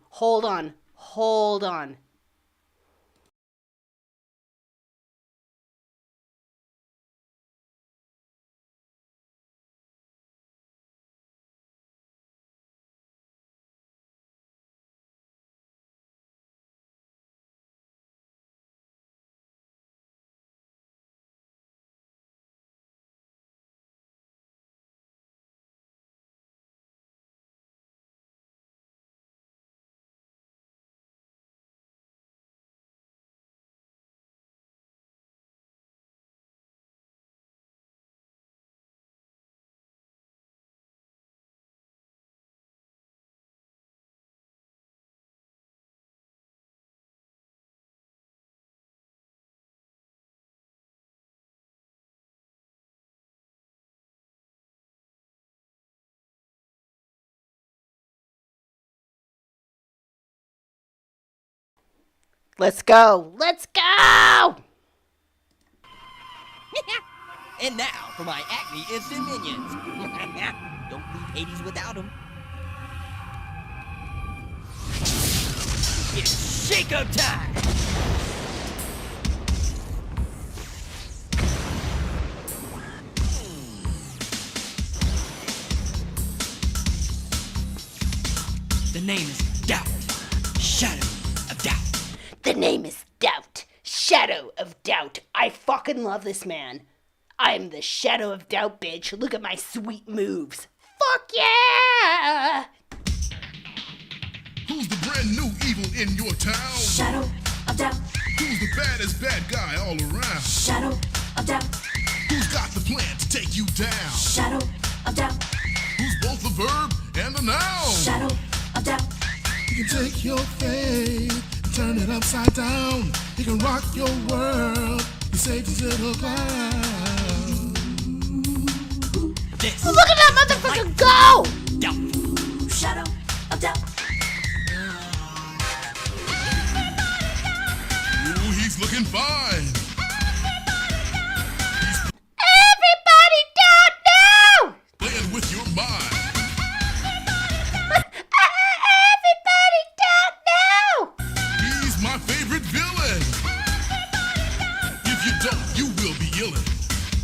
Let's go. Let's go. And now for my Acme Instant Minions. Don't leave Hades without them. It's shake-up time! The name is Doubt. Shadow of Doubt. The name is Doubt. Shadow of Doubt. I fucking love this man. I'm the Shadow of Doubt, bitch. Look at my sweet moves. Fuck yeah! Who's the brand new evil in your town? Shadow of Doubt. Who's the baddest bad guy all around? Shadow of Doubt. Who's got the plan to take you down? Shadow of Doubt. Who's both a verb and a noun? Shadow of Doubt. You can take your faith and turn it upside down. He can rock your world. He saves his little clown. This Look at that motherfucker go! Doubt. Shadow of Doubt. Ooh, he's looking fine. Everybody doubt now! Playing with your mind. Everybody doubt now! He's my favorite villain. If you don't, you will be illin'.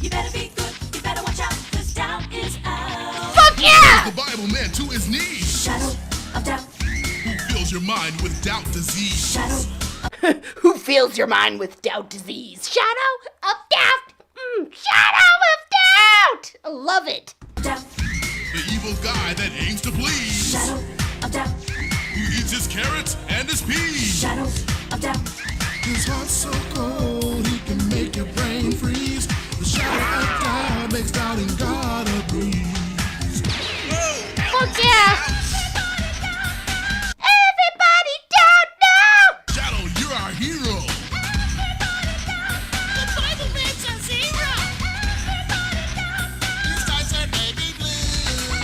You better be good. You better watch out, 'cause doubt is out. Fuck yeah! The Bible man to his knees. Shadow of Doubt. Who fills your mind with doubt disease? Shadow. Who fills your mind with doubt disease? Shadow of Doubt! Shadow of Doubt! I love it. Doubt. The evil guy that aims to please. Shadow of Doubt. Who eats his carrots and his peas. Shadow of Doubt. His heart's so cold, he can make your brain freeze. The shadow of doubt makes doubting God a breeze. Fuck yeah! Everybody doubt now! Shadow, you're our hero. The Bible man's a zero. His eyes are baby blue.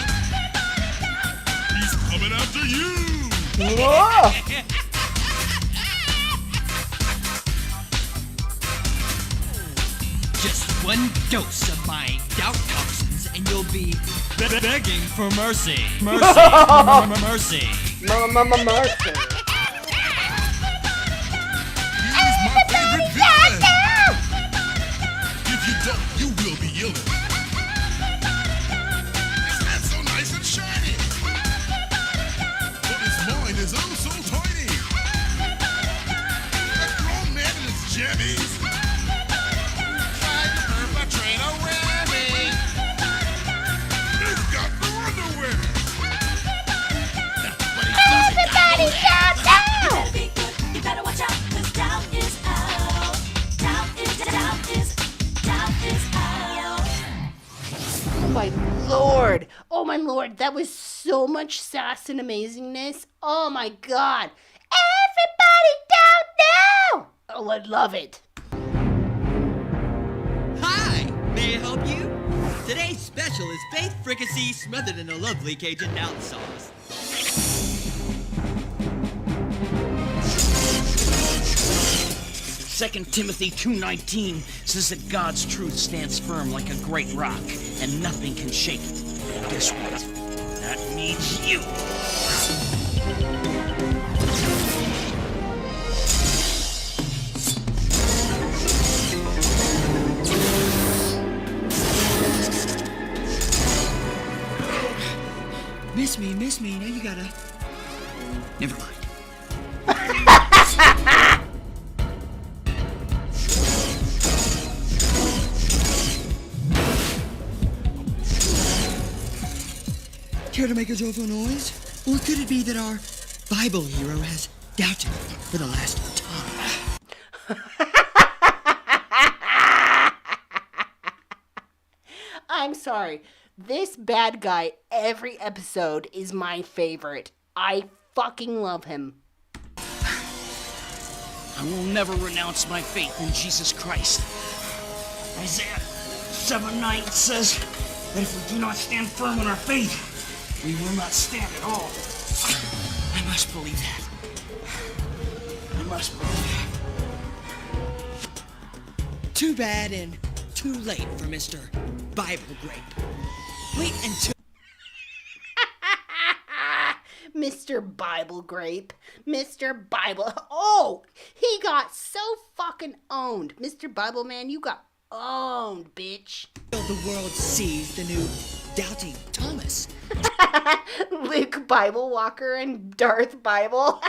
He's coming after you. Whoa! Just one dose of my doubt toxins and you'll be begging for mercy. Mercy. Mercy. Mercy. He's my favorite villain. If you don't, you will be illin'. His head's so nice and shiny. But his mind is oh so tiny. A grown man in his jammies. Tried to perpetrate a whammy. He's got no underwear. But he doesn't got no Everybody hair. doubt now! You better be good. You better watch out, 'cause doubt is out. Doubt is out. Oh my lord! Oh my lord! That was so much sass and amazingness. Oh my god! Everybody doubt now! Oh, I love it. Hi, may I help you? Today's special is baked fricassee smothered in a lovely Cajun doubt sauce. 2 Timothy 2:19 says that God's truth stands firm like a great rock, and nothing can shake it. And guess what? That means you. Miss me, now you gotta... Never mind. Care to make a joyful noise? Or could it be that our Bible hero has doubted for the last time? I'm sorry. This bad guy, every episode, is my favorite. I fucking love him. I will never renounce my faith in Jesus Christ. Isaiah 7:9 says that if we do not stand firm in our faith, we will not stand at all. I must believe that. I must believe that. Too bad and too late for Mr. Bible Grape. Wait until... Mr. Bible Grape. Mr. Bible. Oh, he got so fucking owned. Mr. Bible Man, you got owned, bitch. The world sees the new Doubting Thomas. Luke Bible Walker and Darth Bible.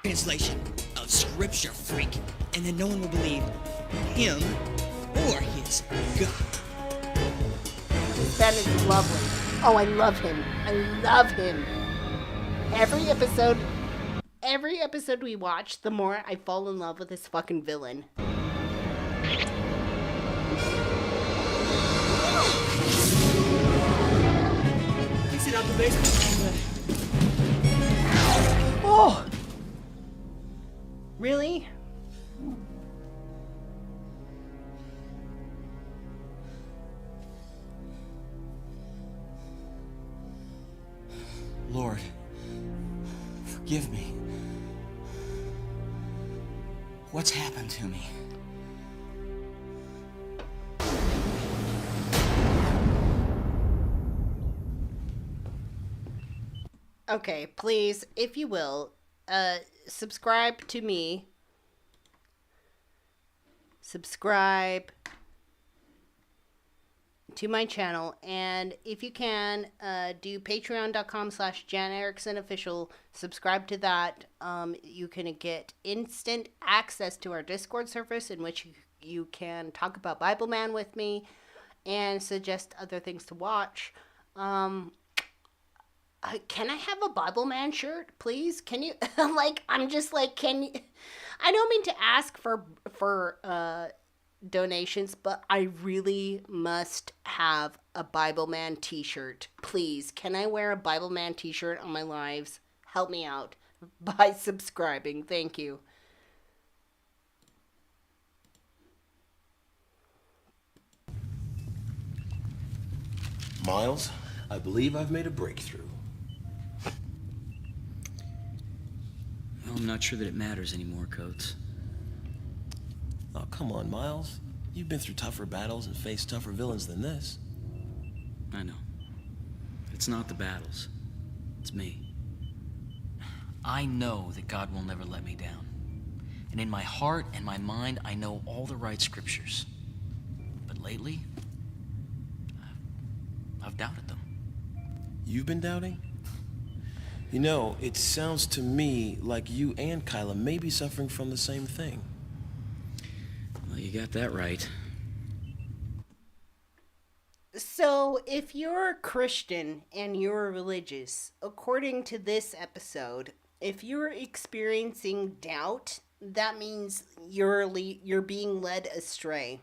Translation of Scripture freak. And then no one will believe him or his God. That is lovely. Oh, I love him. I love him. Every episode we watch, the more I fall in love with this fucking villain. Out the basement. Oh! Really? Lord, forgive me. What's happened to me? Okay, please, if you will, subscribe to me. Subscribe to my channel, and if you can, do patreon.com/JanEricksonOfficial. Subscribe to that. You can get instant access to our Discord service, in which you can talk about Bible Man with me and suggest other things to watch. Can I have a Bible Man shirt, please? Can you, I'm just like, can you, I don't mean to ask for donations, but I really must have a Bible Man t-shirt. Please, can I wear a Bible Man t-shirt on my lives? Help me out by subscribing. Thank you. Miles, I believe I've made a breakthrough. Well, I'm not sure that it matters anymore, Coates. Oh, come on, Miles. You've been through tougher battles and faced tougher villains than this. I know. It's not the battles. It's me. I know that God will never let me down. And in my heart and my mind, I know all the right scriptures. But lately, I've doubted them. You've been doubting? You know, it sounds to me like you and Kyla may be suffering from the same thing. Well, you got that right. So, if you're a Christian and you're religious, according to this episode, if you're experiencing doubt, that means you're being led astray.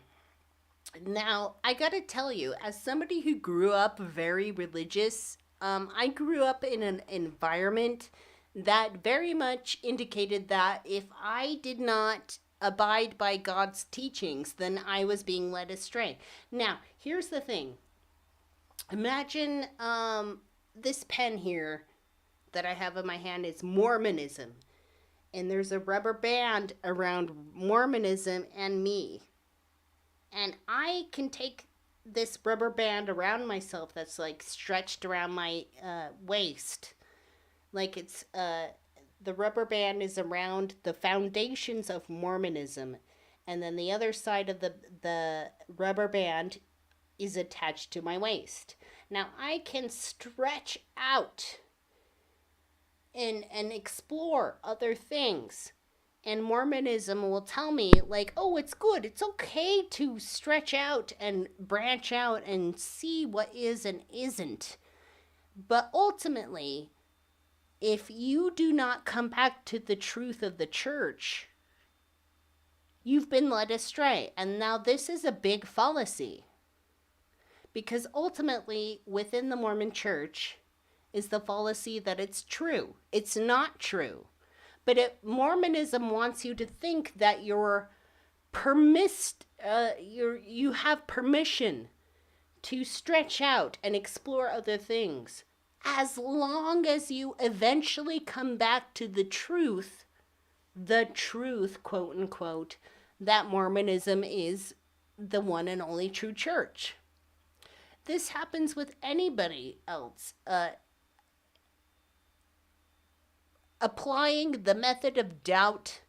Now, I gotta tell you, as somebody who grew up very religious, I grew up in an environment that very much indicated that if I did not abide by God's teachings, then I was being led astray. Now, here's the thing. Imagine this pen here that I have in my hand is Mormonism. And there's a rubber band around Mormonism and me. And I can take this rubber band around myself that's like stretched around my waist. Like it's the rubber band is around the foundations of Mormonism. And then the other side of the rubber band is attached to my waist. Now I can stretch out and explore other things. And Mormonism will tell me, like, oh, it's good. It's okay to stretch out and branch out and see what is and isn't. But ultimately, if you do not come back to the truth of the church, you've been led astray. And now this is a big fallacy. Because ultimately, within the Mormon church is the fallacy that it's true. It's not true. But Mormonism wants you to think that you have permission to stretch out and explore other things, as long as you eventually come back to the truth, quote unquote, that Mormonism is the one and only true church. This happens with anybody else. Applying the method of doubt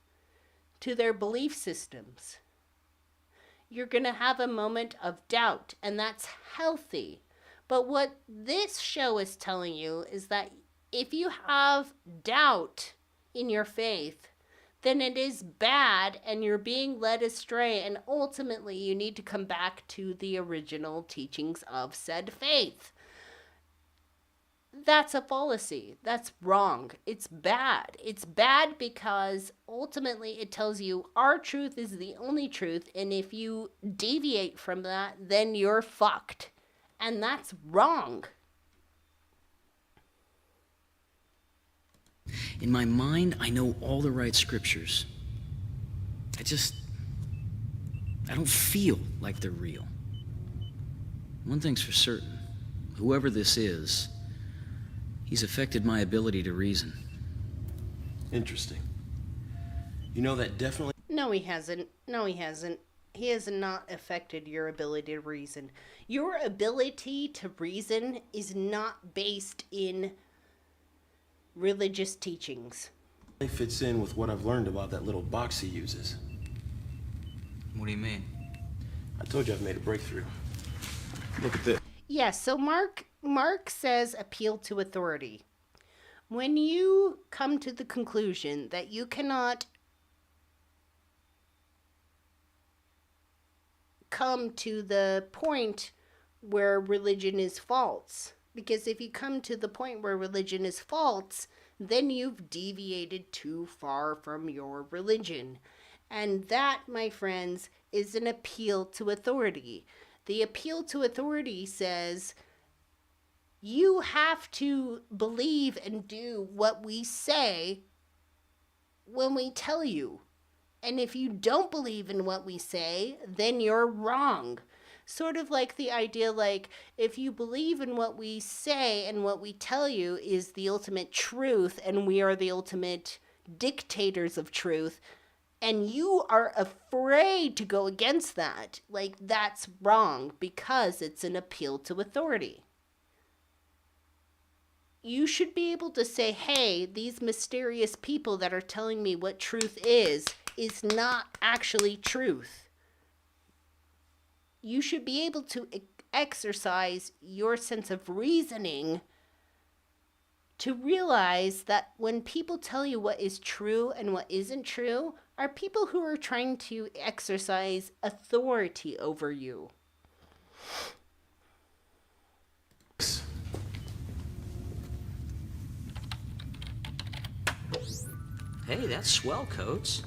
to their belief systems. You're going to have a moment of doubt, and that's healthy. But what this show is telling you is that if you have doubt in your faith, then it is bad and you're being led astray, and ultimately you need to come back to the original teachings of said faith. That's a fallacy. That's wrong. It's bad. It's bad because ultimately it tells you our truth is the only truth, and if you deviate from that, then you're fucked. And that's wrong. In my mind, I know all the right scriptures. I don't feel like they're real. One thing's for certain. Whoever this is, he's affected my ability to reason. Interesting. You know, that definitely... No, he hasn't. No, he hasn't. He has not affected your ability to reason. Your ability to reason is not based in religious teachings. It fits in with what I've learned about that little box he uses. What do you mean? I told you I've made a breakthrough. Look at this. Yes, so Mark says appeal to authority. When you come to the conclusion that you cannot come to the point where religion is false, because if you come to the point where religion is false, then you've deviated too far from your religion. And that, my friends, is an appeal to authority. The appeal to authority says you have to believe and do what we say when we tell you. And if you don't believe in what we say, then you're wrong. Sort of like the idea, like, if you believe in what we say and what we tell you is the ultimate truth, and we are the ultimate dictators of truth, and you are afraid to go against that, like, that's wrong because it's an appeal to authority. You should be able to say, hey, these mysterious people that are telling me what truth is not actually truth. You should be able to exercise your sense of reasoning to realize that when people tell you what is true and what isn't true are people who are trying to exercise authority over you. Hey, that's swell, Coates.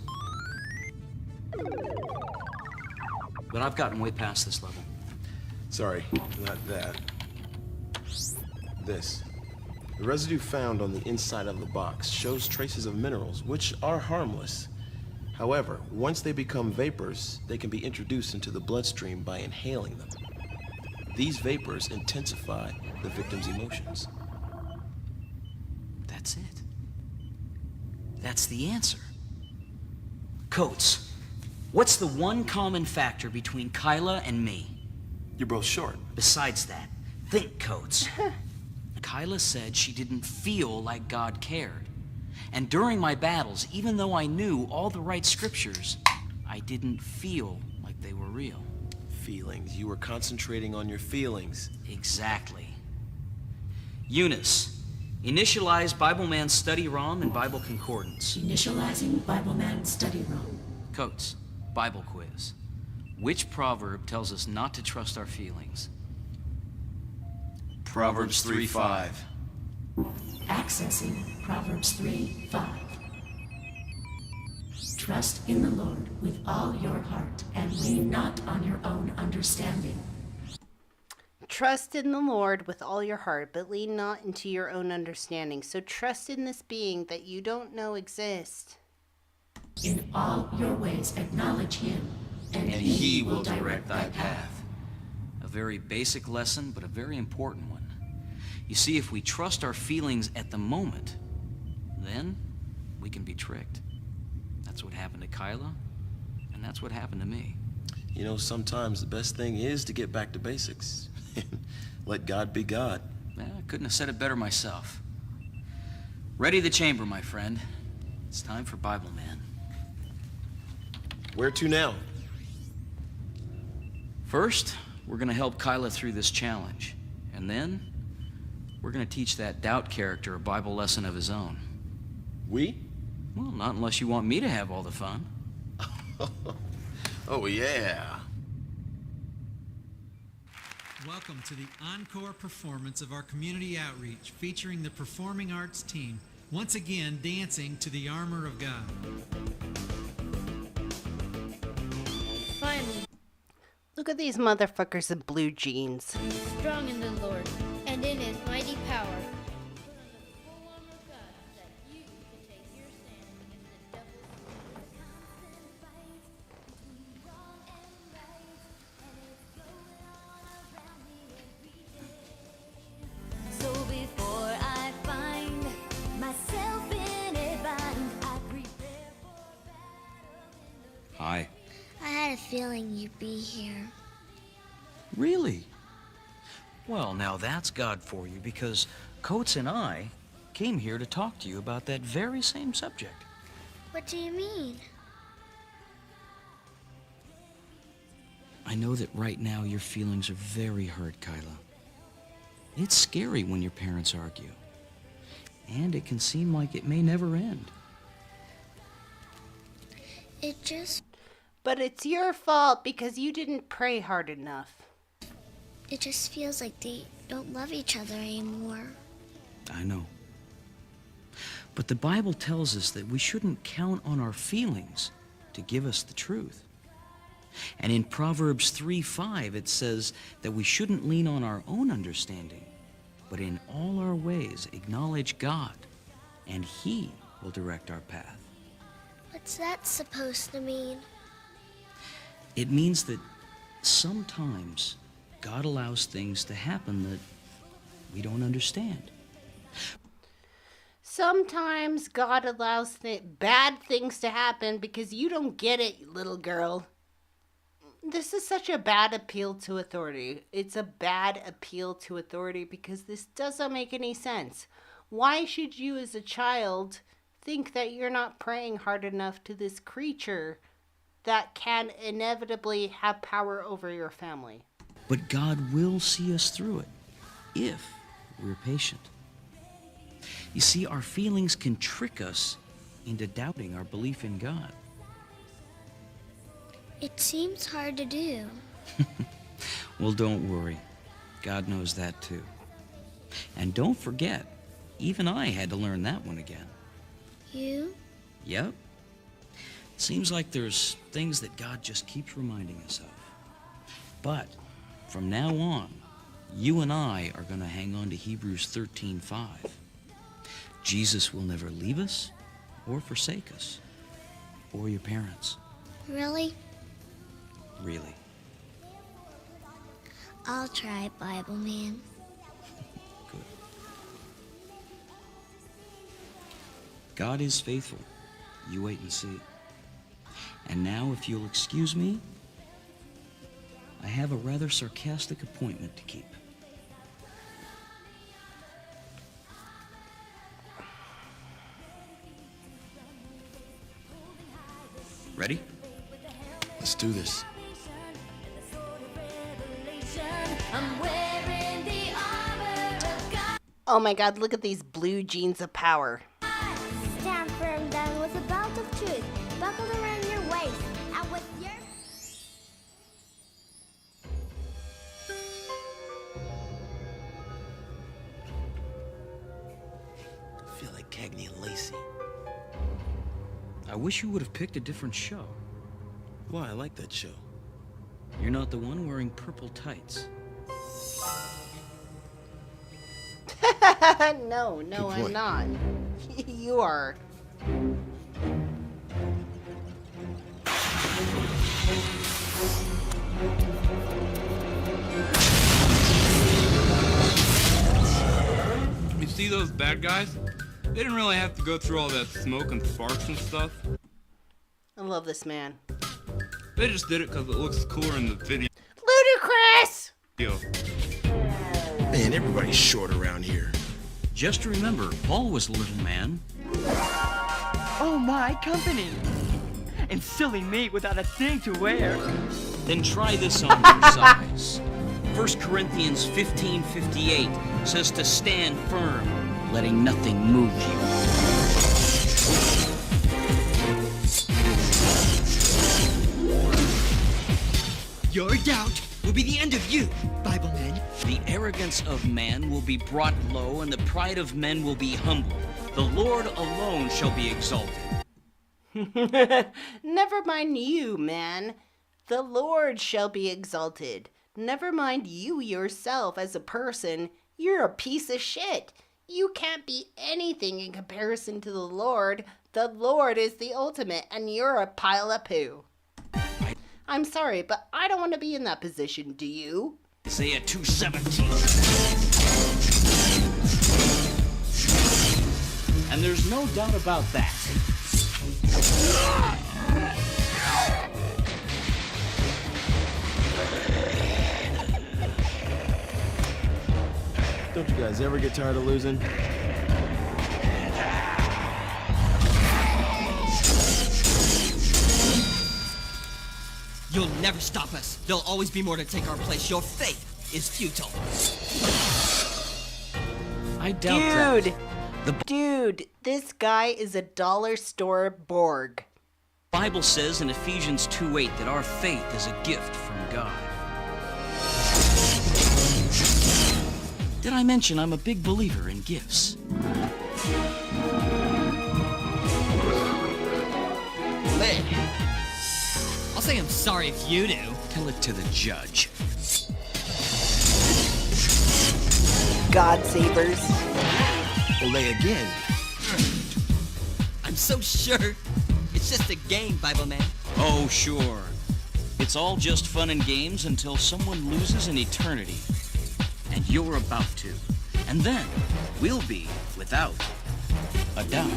But I've gotten way past this level. Sorry, not that. This. The residue found on the inside of the box shows traces of minerals, which are harmless. However, once they become vapors, they can be introduced into the bloodstream by inhaling them. These vapors intensify the victim's emotions. That's it. That's the answer. Coates, what's the one common factor between Kyla and me? You're both short. Besides that, think, Coates. Kyla said she didn't feel like God cared. And during my battles, even though I knew all the right scriptures, I didn't feel like they were real. Feelings. You were concentrating on your feelings. Exactly. Eunice, initialize Bibleman Study ROM and Bible Concordance. Initializing Bibleman Study ROM. Coates, Bible quiz. Which proverb tells us not to trust our feelings? Proverbs 3:5. Accessing Proverbs 3:5. Trust in the Lord with all your heart and lean not on your own understanding. Trust in the Lord with all your heart, but lean not into your own understanding. So trust in this being that you don't know exists. In all your ways acknowledge him, and he will direct thy path. A very basic lesson, but a very important one. You see, if we trust our feelings at the moment, then we can be tricked. That's what happened to Kyla, and and that's what happened to me. You know, sometimes the best thing is to get back to basics. Let God be God. Well, I couldn't have said it better myself. Ready the chamber, my friend. It's time for Bible Man. Where to now? First, we're going to help Kyla through this challenge. And then, we're going to teach that doubt character a Bible lesson of his own. We? Well, not unless you want me to have all the fun. Oh, yeah. Welcome to the encore performance of our community outreach featuring the performing arts team, once again dancing to the armor of God. Finally. Look at these motherfuckers in blue jeans. Strong in the Lord and in his mighty power. So before I find myself in a bind, I prepare for battle. Hi. I had a feeling you'd be here. Really? Well, now that's God for you, because Coates and I came here to talk to you about that very same subject. What do you mean? I know that right now your feelings are very hurt, Kyla. It's scary when your parents argue. And it can seem like it may never end. But it's your fault because you didn't pray hard enough. It just feels like they don't love each other anymore. I know. But the Bible tells us that we shouldn't count on our feelings to give us the truth. And in Proverbs 3:5, it says that we shouldn't lean on our own understanding, but in all our ways acknowledge God, and He will direct our path. What's that supposed to mean? It means that sometimes God allows things to happen that we don't understand. Sometimes God allows bad things to happen because you don't get it, little girl. This is such a bad appeal to authority. It's a bad appeal to authority because this doesn't make any sense. Why should you as a child think that you're not praying hard enough to this creature that can inevitably have power over your family? But God will see us through it if we're patient. You see, our feelings can trick us into doubting our belief in God. It seems hard to do. Well, don't worry. God knows that too. And don't forget, even I had to learn that one again. You? Yep. Seems like there's things that God just keeps reminding us of. But from now on, you and I are going to hang on to Hebrews 13:5. Jesus will never leave us or forsake us, or your parents. Really? Really. I'll try, Bible Man. Good. God is faithful. You wait and see. And now, if you'll excuse me, I have a rather sarcastic appointment to keep. Ready? Let's do this. Oh my God, look at these blue jeans of power. Stand firm then with a belt of truth buckled around your waist, and with your... I feel like Cagney and Lacey. I wish you would have picked a different show. Why? I like that show. You're not the one wearing purple tights. No, Good I'm point. not. You are. You see those bad guys? They didn't really have to go through all that smoke and sparks and stuff. I love this man. They just did it because it looks cooler in the video. Ludicrous! Man, everybody's short around here. Just remember, Paul was a little man. Oh, my company. And silly me without a thing to wear. Then try this on for size. 1 Corinthians 15:58 says to stand firm, letting nothing move you. Your doubt will be the end of you, Bible man. The arrogance of man will be brought low, and the pride of men will be humbled. The Lord alone shall be exalted. Never mind you, man. The Lord shall be exalted. Never mind you yourself as a person. You're a piece of shit. You can't be anything in comparison to the Lord. The Lord is the ultimate, and you're a pile of poo. I'm sorry, but I don't want to be in that position, do you? Isaiah 2:17. And there's no doubt about that. Don't you guys ever get tired of losing? You'll never stop us. There'll always be more to take our place. Your faith is futile. I doubt Dude! Dude, this guy is a dollar store Borg. The Bible says in Ephesians 2:8 that our faith is a gift from God. Did I mention I'm a big believer in gifts? Lid. I'll say I'm sorry if you do. Tell it to the judge. God savers. Olay again. I'm so sure. It's just a game, Bible man. Oh, sure. It's all just fun and games until someone loses an eternity. And you're about to. And then we'll be without a doubt.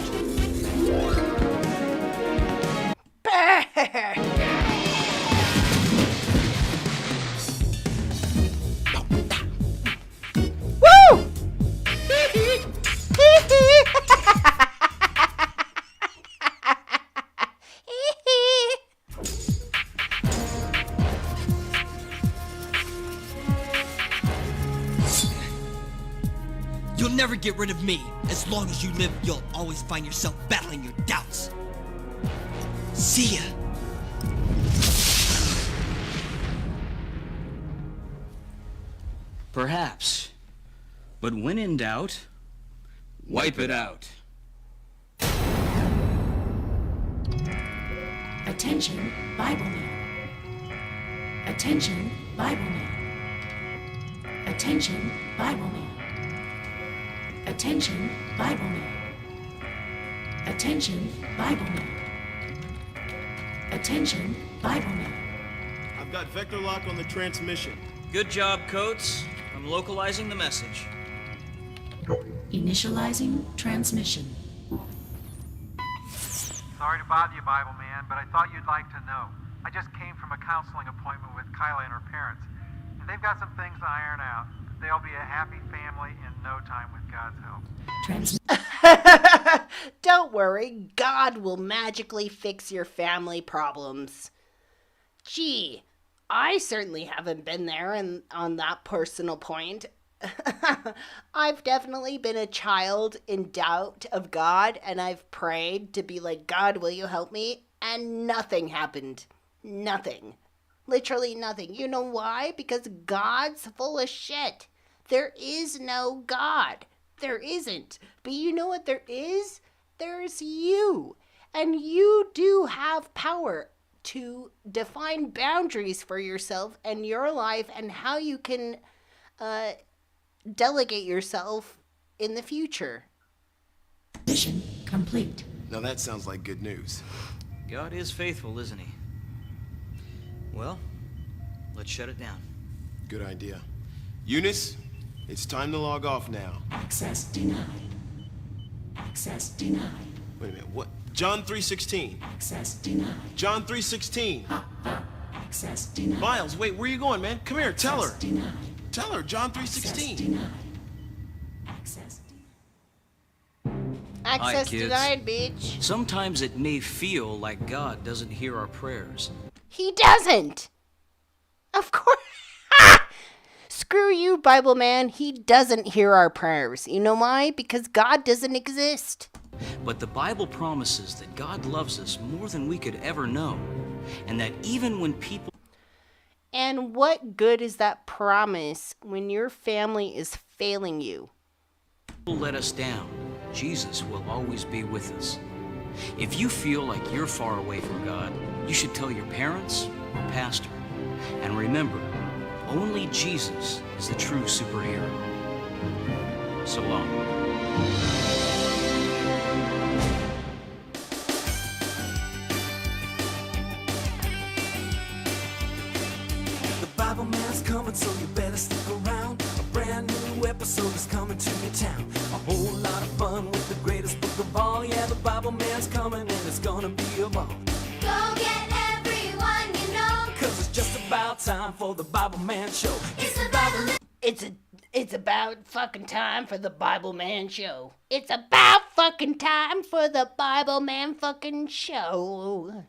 Woo! You'll never get rid of me. As long as you live, you'll always find yourself battling your doubts. See ya. Perhaps. But when in doubt, wipe it out. Attention, Bible man. Attention, Bible man. Attention, Bible man. Attention, Bible man. Attention, Bible man. Attention, Bible man. I've got vector lock on the transmission. Good job, Coates. I'm localizing the message. Initializing transmission. Sorry to bother you, Bible man, but I thought you'd like to know. I just came from a counseling appointment with Kyla and her parents, and they've got some things to iron out. They'll be a happy family in no time with God's help. Don't worry, God will magically fix your family problems. Gee, I certainly haven't been there and on that personal point. I've definitely been a child in doubt of God, and I've prayed to be like, God, will you help me? And nothing happened. Nothing. Literally nothing. You know why? Because God's full of shit. There is no God. There isn't. But you know what there is? There's you. And you do have power to define boundaries for yourself and your life and how you can delegate yourself in the future. Mission complete. Now that sounds like good news. God is faithful, isn't he? Well, let's shut it down. Good idea. Eunice, it's time to log off now. Access denied. Access denied. Wait a minute, what? John 3:16. Access denied. John 3:16. Access denied. Miles, wait, where are you going, man? Come here, tell her. Denied. Tell her, John 3:16. Access Access kids. denied, bitch. Sometimes it may feel like God doesn't hear our prayers. He doesn't. Of course. Screw you, Bible man. He doesn't hear our prayers. You know why? Because God doesn't exist. But the Bible promises that God loves us more than we could ever know, and that even when people And what good is that promise when your family is failing you? let us down, Jesus will always be with us. If you feel like you're far away from God, you should tell your parents or pastor. And remember, only Jesus is the true superhero. So long. The Bible man's coming, so you better stick around. A brand new episode is coming to your town. A whole lot of fun with the greatest book of all. Yeah, the Bible man's coming and it's gonna be a ball. Go get everyone you know. Cause it's just about time for the Bible Man Show. It's the Bible. It's about fucking time for the Bible Man Show. It's about fucking time for the Bible Man fucking show.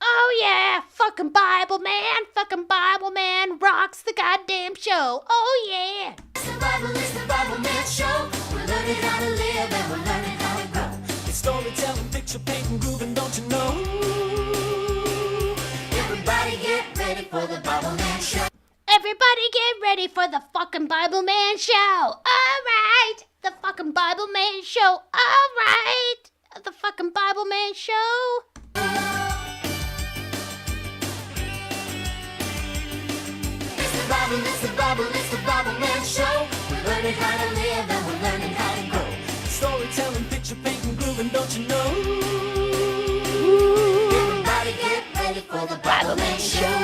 Oh yeah, fucking Bible Man rocks the goddamn show. Oh yeah. It's the Bible Man Show. We're learning how to live and we're learning how to grow. It's storytelling, picture painting, grooving, don't you know? Everybody get ready for the Bible Man Show. Everybody get ready for the fucking Bible Man Show. Alright. The fucking Bible Man Show. Alright. The fucking Bible Man Show. It's the Bible Man Show. We're learning how to live and we're learning how to grow. Storytelling, picture painting, grooving, don't you know? Everybody get ready for the Bible Man Show.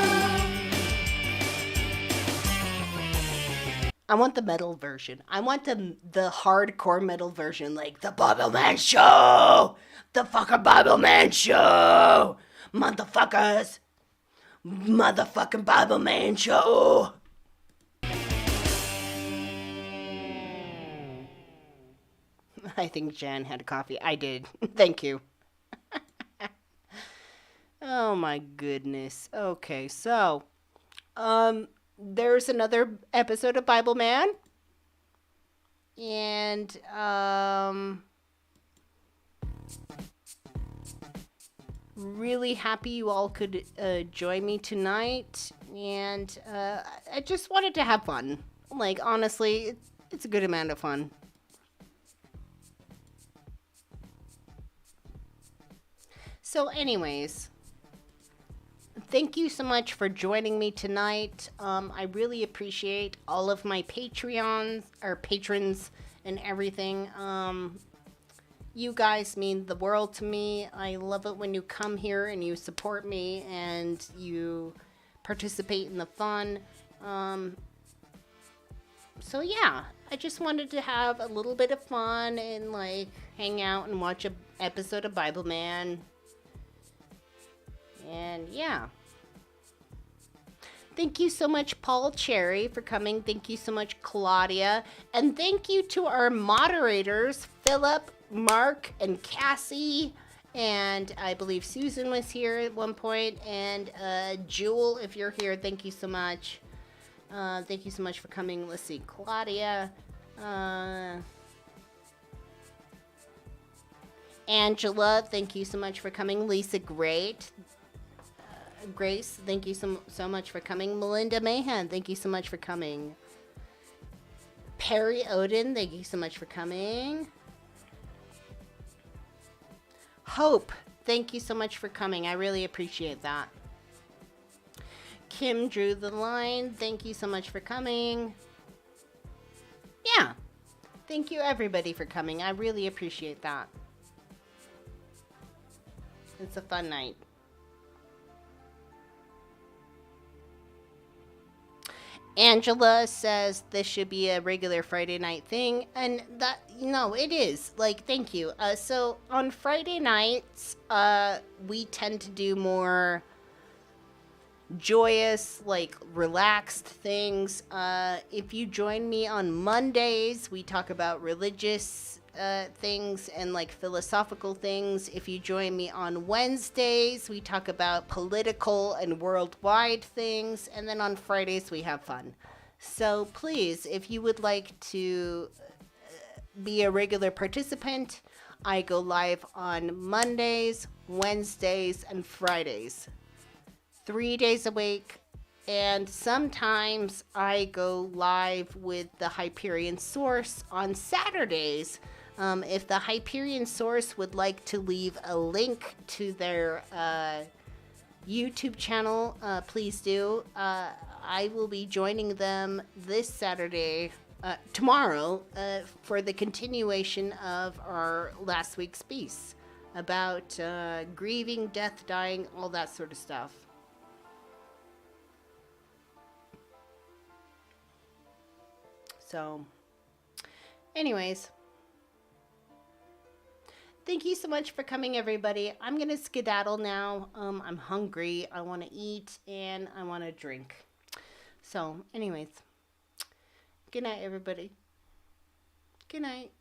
I want the metal version. I want the hardcore metal version, like the Bible Man Show. The fucking Bible Man Show. Motherfuckers. Motherfucking Bible Man Show. I think Jan had coffee. I did. Thank you. Oh my goodness. Okay, so there's another episode of Bible Man. And really happy you all could join me tonight. And I just wanted to have fun. Like, honestly, it's a good amount of fun. So anyways, thank you so much for joining me tonight. I really appreciate all of my Patreons or patrons and everything. You guys mean the world to me. I love it when you come here and you support me and you participate in the fun. So yeah, I just wanted to have a little bit of fun and like hang out and watch an episode of Bible Man. And yeah. Thank you so much, Paul Cherry, for coming. Thank you so much, Claudia. And thank you to our moderators, Philip, Mark, and Cassie. And I believe Susan was here at one point. And Jewel, if you're here, thank you so much. Thank you so much for coming. Let's see, Claudia. Angela, thank you so much for coming. Lisa, great. Grace, thank you so much for coming. Melinda Mahan, thank you so much for coming. Perry Odin, thank you so much for coming. Hope, thank you so much for coming. I really appreciate that. Kim drew the line, thank you so much for coming. Yeah, thank you everybody for coming. I really appreciate that. It's a fun night. Angela says this should be a regular Friday night thing, and that, no, it is. Like, thank you. So on Friday nights, we tend to do more joyous, like relaxed things. If you join me on Mondays, we talk about religious things and like philosophical things. If you join me on Wednesdays, we talk about political and worldwide things. And then on Fridays, we have fun. So please, if you would like to be a regular participant, I go live on Mondays, Wednesdays, and Fridays. 3 days a week. And sometimes I go live with the Hyperion Source on Saturdays. If the Hyperion Source would like to leave a link to their YouTube channel, please do. I will be joining them this Saturday, tomorrow, for the continuation of our last week's piece about grieving, death, dying, all that sort of stuff. So, anyways, thank you so much for coming, everybody. I'm going to skedaddle now. I'm hungry. I want to eat and I want to drink. So, anyways, good night, everybody. Good night.